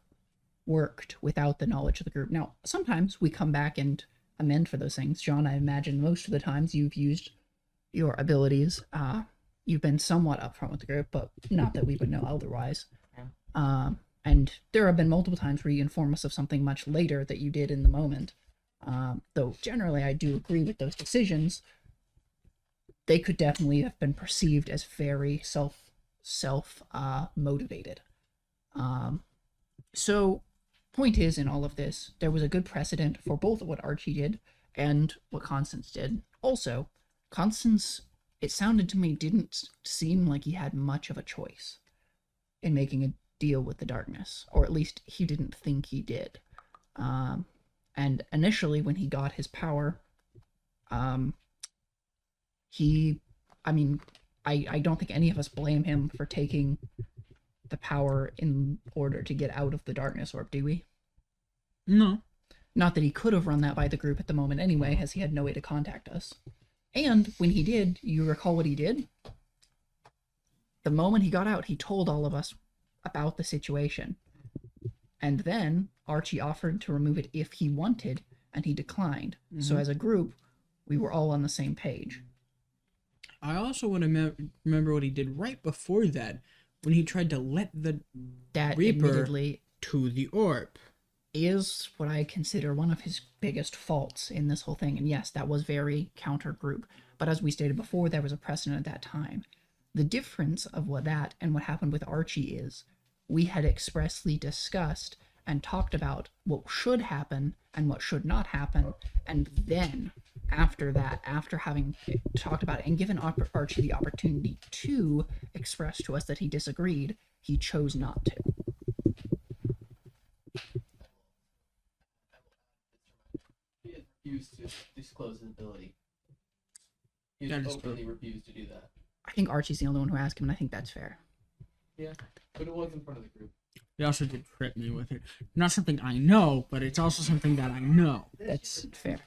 worked without the knowledge of the group. Now, sometimes we come back and amend for those things. John, I imagine most of the times you've used your abilities. You've been somewhat upfront with the group, but not that we would know otherwise. And there have been multiple times where you inform us of something much later that you did in the moment. Though generally I do agree with those decisions. They could definitely have been perceived as very self-motivated. So, point is, in all of this, there was a good precedent for both what Archie did and what Constance did. Also, Constance, it sounded to me, didn't seem like he had much of a choice in making a deal with the darkness, or at least he didn't think he did. And initially, when he got his power, I don't think any of us blame him for taking the power in order to get out of the darkness orb, do we? No. Not that he could have run that by the group at the moment anyway, as he had no way to contact us. And when he did, you recall what he did? The moment he got out, he told all of us about the situation. And then Archie offered to remove it if he wanted, and he declined. Mm-hmm. So as a group, we were all on the same page. I also want to remember what he did right before that, when he tried to let the Reaper admittedly to the orb. Is what I consider one of his biggest faults in this whole thing. And yes, that was very counter-group. But as we stated before, there was a precedent at that time. The difference of what that and what happened with Archie is, we had expressly discussed and talked about what should happen and what should not happen, and then after that, after having talked about it and given Archie the opportunity to express to us that he disagreed, he chose not to. He had refused to disclose his ability. He That has is openly true. refused to do that. I think Archie's the only one who asked him, and I think that's fair. Yeah, but it was in front of the group. He also did trip me with it. Not something I know, but it's also something that I know. That's fair.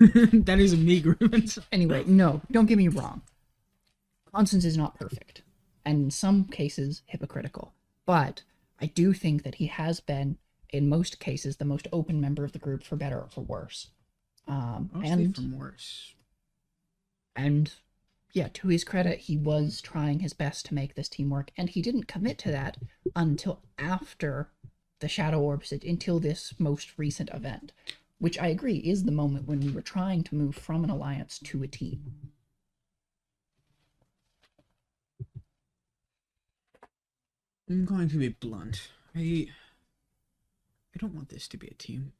That is a me grievance. Anyway, no, don't get me wrong. Constance is not perfect, and in some cases, hypocritical. But I do think that he has been, in most cases, the most open member of the group, for better or for worse. Mostly from worse. And yeah, to his credit, he was trying his best to make this team work, and he didn't commit to that until after the Shadow Orbs, until this most recent event, which I agree is the moment when we were trying to move from an alliance to a team. I'm going to be blunt. I don't want this to be a team.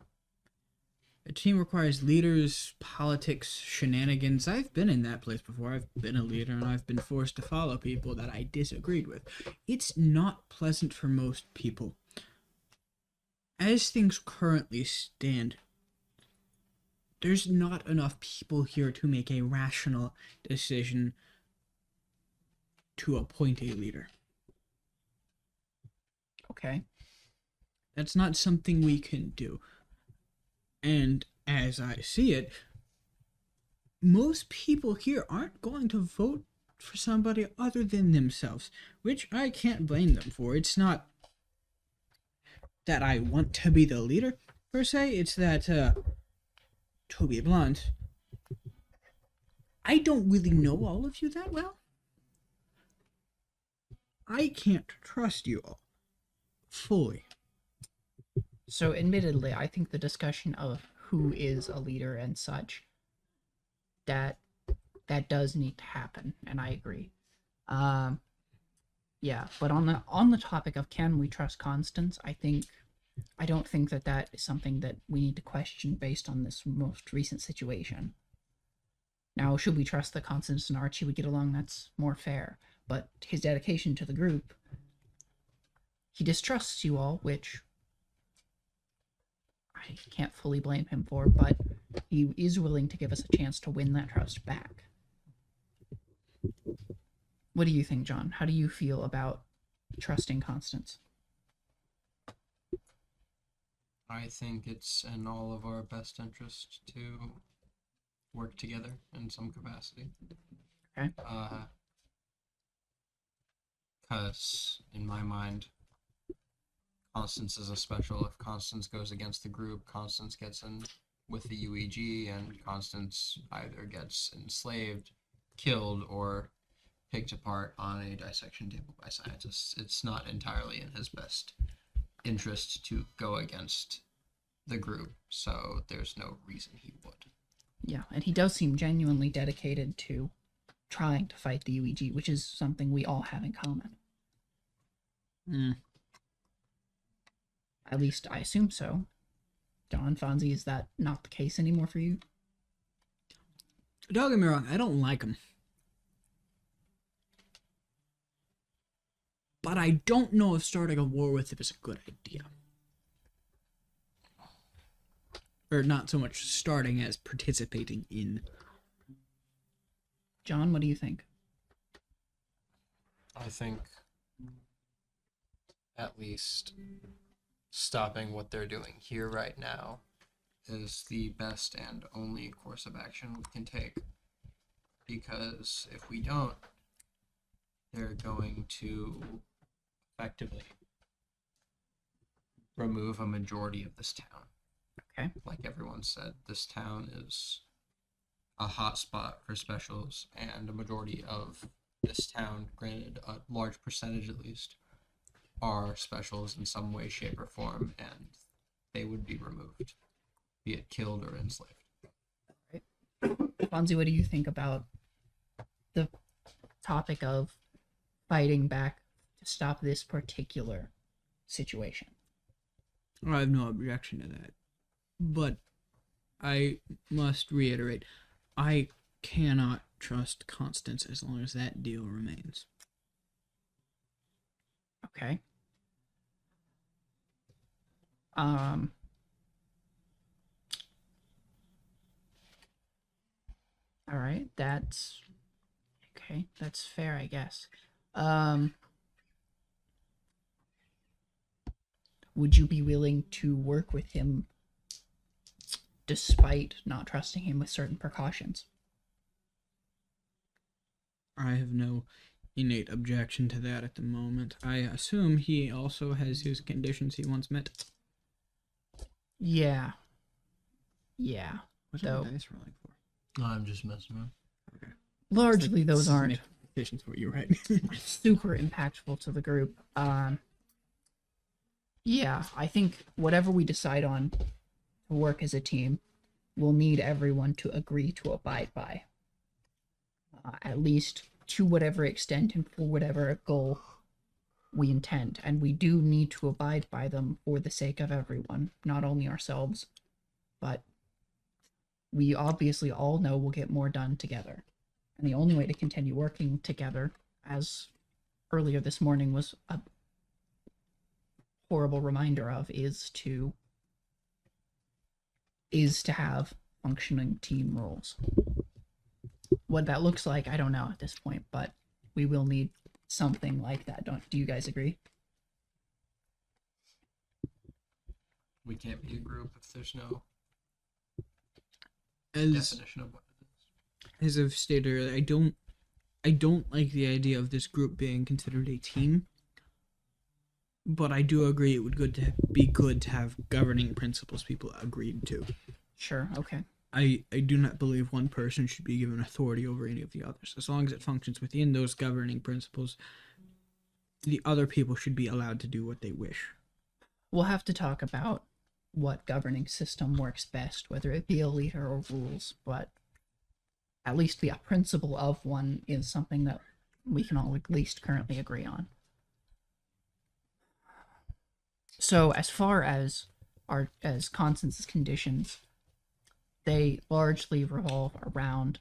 A team requires leaders, politics, shenanigans. I've been in that place before. I've been a leader and I've been forced to follow people that I disagreed with. It's not pleasant for most people. As things currently stand, there's not enough people here to make a rational decision to appoint a leader. Okay. That's not something we can do. And as I see it, most people here aren't going to vote for somebody other than themselves, which I can't blame them for. It's not that I want to be the leader, per se. It's that, to be blunt, I don't really know all of you that well. I can't trust you all fully. So, admittedly, I think the discussion of who is a leader and such, that does need to happen, and I agree. Yeah, but on the topic of can we trust Constance, I don't think that is something that we need to question based on this most recent situation. Now, should we trust that Constance and Archie would get along? That's more fair. But his dedication to the group, he distrusts you all, which I can't fully blame him for, but he is willing to give us a chance to win that trust back. What do you think, John? How do you feel about trusting Constance? I think it's in all of our best interest to work together in some capacity. Okay. Because in my mind, Constance is a special. If Constance goes against the group, Constance gets in with the UEG, and Constance either gets enslaved, killed, or picked apart on a dissection table by scientists. It's not entirely in his best interest to go against the group, so there's no reason he would. Yeah, and he does seem genuinely dedicated to trying to fight the UEG, which is something we all have in common. At least I assume so. John, Fonzie, is that not the case anymore for you? Don't get me wrong, I don't like him. But I don't know if starting a war with him is a good idea. Or not so much starting as participating in. John, what do you think? I think at least stopping what they're doing here right now is the best and only course of action we can take. Because if we don't, they're going to effectively remove a majority of this town. Okay. Like everyone said, this town is a hot spot for specials, and a majority of this town, granted a large percentage at least, are specials in some way, shape, or form, and they would be removed, be it killed or enslaved. Fonzie, what do you think about the topic of fighting back to stop this particular situation? I have no objection to that. But I must reiterate, I cannot trust Constance as long as that deal remains. Okay. All right, that's okay. That's fair, I guess. Would you be willing to work with him despite not trusting him with certain precautions? I have no innate objection to that at the moment. I assume he also has his conditions he wants met. Yeah. Yeah. What's So- the dice rolling for? I'm just messing around. Largely, those aren't Conditions for you, right? super impactful to the group. Yeah, I think whatever we decide on to work as a team, we'll need everyone to agree to abide by. At least to whatever extent and for whatever goal we intend. And we do need to abide by them for the sake of everyone, not only ourselves, but we obviously all know we'll get more done together. And the only way to continue working together, as earlier this morning was a horrible reminder of, is to have functioning team roles. What that looks like, I don't know at this point, but we will need something like that. Do you guys agree? We can't be a group if there's no As definition of what it is. I've stated earlier, I don't like the idea of this group being considered a team. But I do agree it would be good to have governing principles people agreed to. Sure, okay. I do not believe one person should be given authority over any of the others. As long as it functions within those governing principles, the other people should be allowed to do what they wish. We'll have to talk about what governing system works best, whether it be a leader or rules, but at least the principle of one is something that we can all at least currently agree on. So as far as Constance's conditions, they largely revolve around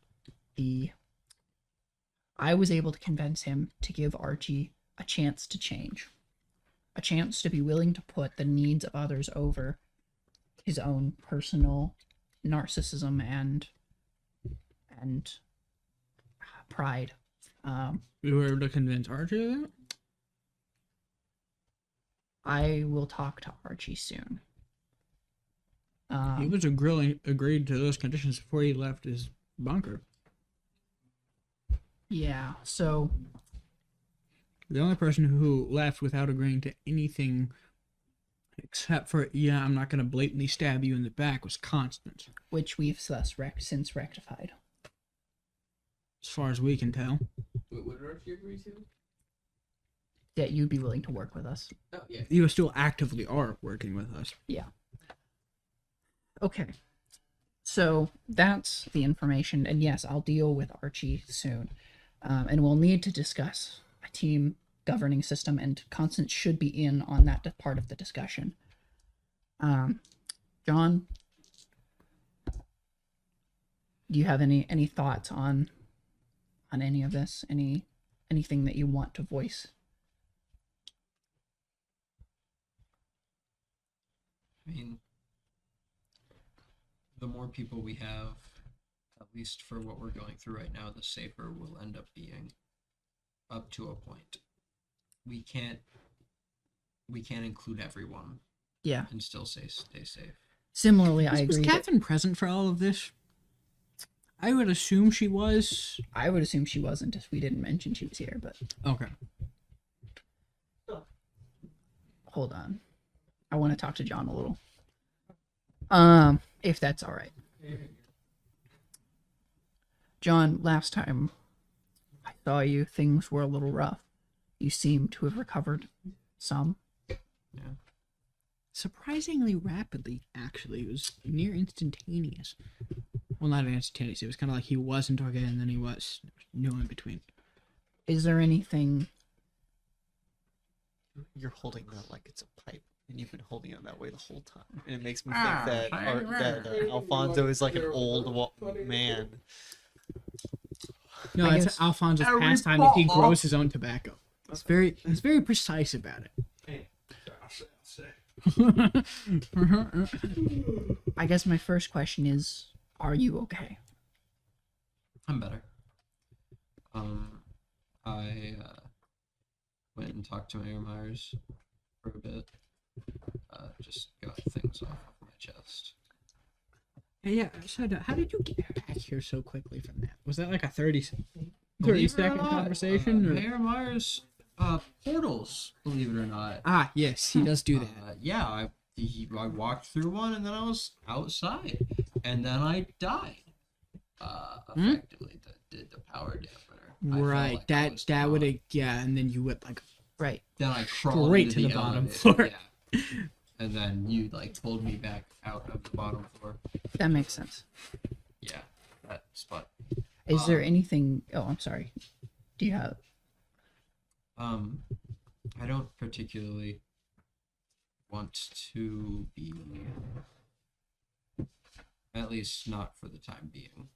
I was able to convince him to give Archie a chance to change, a chance to be willing to put the needs of others over his own personal narcissism and pride. You were able to convince Archie of that? I will talk to Archie soon. He was agreed to those conditions before he left his bunker. Yeah, so The only person who left without agreeing to anything except for, yeah, I'm not going to blatantly stab you in the back was Constance, which we've since rectified. as far as we can tell. What did Archie agree to? That you'd be willing to work with us. Oh, yeah. You still actively are working with us. Yeah. Okay. So that's the information, and yes, I'll deal with Archie soon. And we'll need to discuss a team governing system, and Constance should be in on that part of the discussion. John, do you have any thoughts on any of this? Anything that you want to voice? I mean, the more people we have, at least for what we're going through right now, the safer we'll end up being, up to a point. We can't include everyone Yeah. and still stay safe. Similarly, I Was agree. that- Catherine present for all of this? I would assume she was. I would assume she wasn't if we didn't mention she was here, but Okay. hold on. I want to talk to John a little. If that's all right. John, last time I saw you, things were a little rough. You seem to have recovered some. Surprisingly rapidly, actually. It was near instantaneous. Well, not instantaneous. It was kind of like he wasn't okay and then he was. No in between. Is there anything? You're holding that like it's a pipe, and you've been holding it that way the whole time. And it makes me think that Alfonso is like an old man. No, I it's guess- Alfonso's pastime that he grows his own tobacco. It's very precise about it. I guess my first question is, are you okay? I'm better. I went and talked to Mayor Myers for a bit. Just got things off of my chest. Yeah, so how did you get back here so quickly from that? Was that like a 30 Believe it or second not, conversation? Or? Mayor Myers, portals. Believe it or not. Ah, yes, he does do that. Yeah, I walked through one and then I was outside, and then I died. Effectively, did the power dampener. I felt Right, like I was that would gone. have, yeah, and then you went like, Right. Then I crawled straight into to the bottom elevator, floor. Yeah. And then you like pulled me back out of the bottom floor. That makes sense. Yeah, that spot. Is there anything? Oh, I'm sorry. Do you have? I don't particularly want to be, at least not for the time being,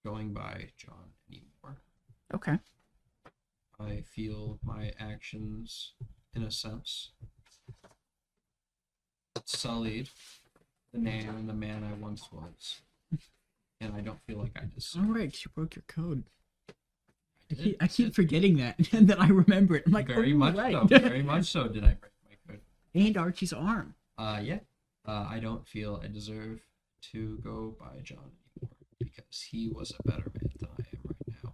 going by John anymore. Okay. I feel my actions, in a sense, sullied the name and the man I once was. And I don't feel like I deserve all right, you broke your code. it. I keep forgetting that, and then I remember it. I'm like, Very oh, much right. so. Very much so did I break my code. And Archie's arm. Yeah. I don't feel I deserve to go by John anymore because he was a better man than I am right now.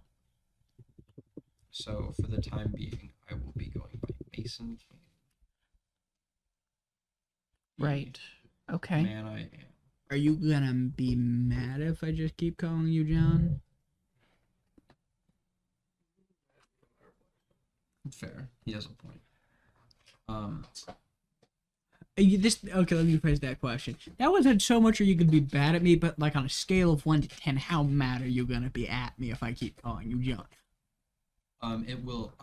So for the time being, I will be going by Mason King. Right. Okay. Man, I am. Are you gonna be mad if I just keep calling you John? Fair. He has a point. Okay, let me rephrase that question. That wasn't so much are you gonna be bad at me, but like on a scale of 1 to 10, how mad are you gonna be at me if I keep calling you John? It will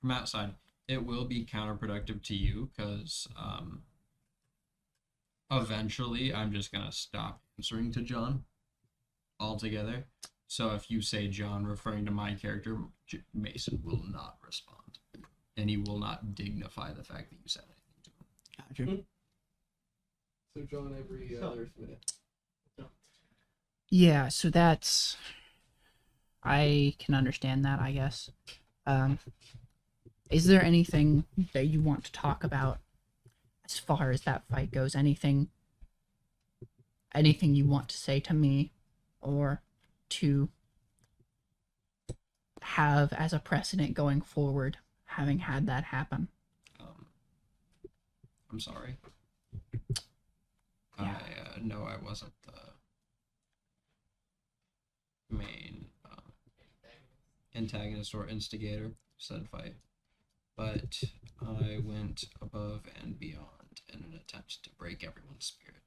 from outside, it will be counterproductive to you because eventually I'm just gonna stop answering to John altogether. So if you say John referring to my character, Mason will not respond, and he will not dignify the fact that you said anything to him. Gotcha. So John every other minute. Yeah, so that's. I can understand that, I guess. Is there anything that you want to talk about as far as that fight goes? Anything you want to say to me or to have as a precedent going forward, having had that happen? I'm sorry. Yeah. I know I wasn't the main antagonist or instigator of said fight, but I went above and beyond in an attempt to break everyone's spirit,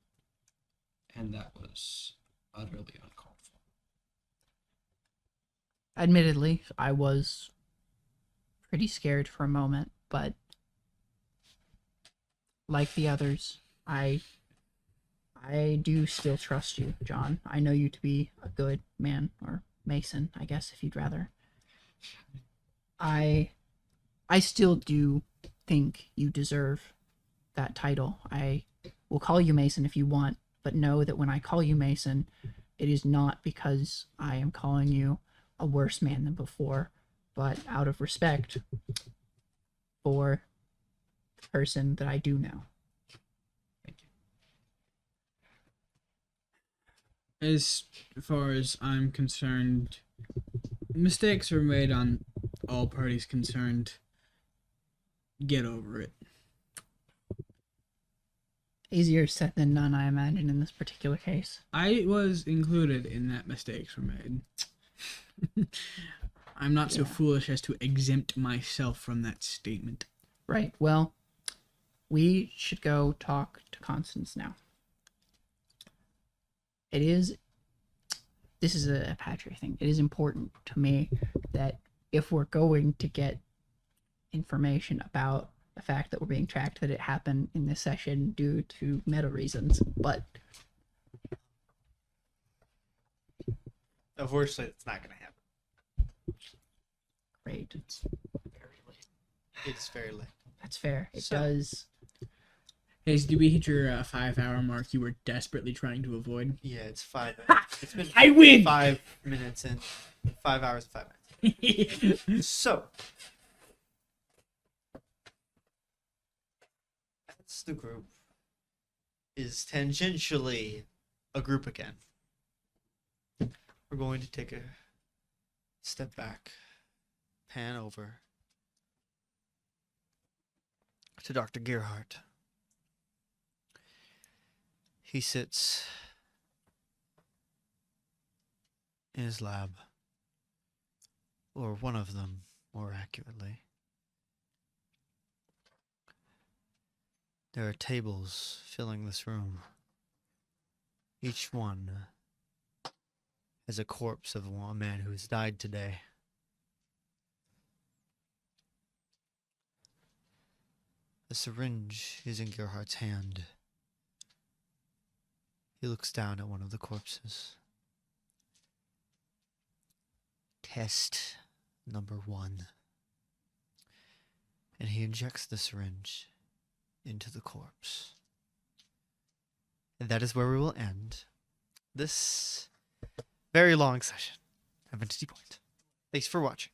and that was utterly uncalled for. Admittedly, I was pretty scared for a moment, but like the others, I do still trust you, John. I know you to be a good man, or Mason, I guess, if you'd rather. I still do think you deserve that title. I will call you Mason if you want, but know that when I call you Mason, it is not because I am calling you a worse man than before, but out of respect for the person that I do know. Thank you. As far as I'm concerned, mistakes are made on all parties concerned. Get over it. Easier said than done, I imagine, in this particular case. I was included in that mistakes were made. I'm not so Yeah. foolish as to exempt myself from that statement. Right, well, we should go talk to Constance now. This is a Patrick thing. It is important to me that if we're going to get information about the fact that we're being tracked, that it happened in this session due to meta reasons. But Unfortunately, it's not going to happen. great, It's very late. that's fair. It So- does. Hey, did we hit your 5-hour mark you were desperately trying to avoid? Yeah, it's 5 minutes. It's been I win! 5 minutes and 5 hours and 5 minutes. So, that's the group. Is tangentially a group again. We're going to take a step back, pan over to Dr. Gerhardt. He sits in his lab, or one of them, more accurately. There are tables filling this room. Each one has a corpse of a man who has died today. The syringe is in Gerhardt's hand. He looks down at one of the corpses. Test number 1. And he injects the syringe into the corpse. And that is where we will end this very long session of Entity Point. Thanks for watching.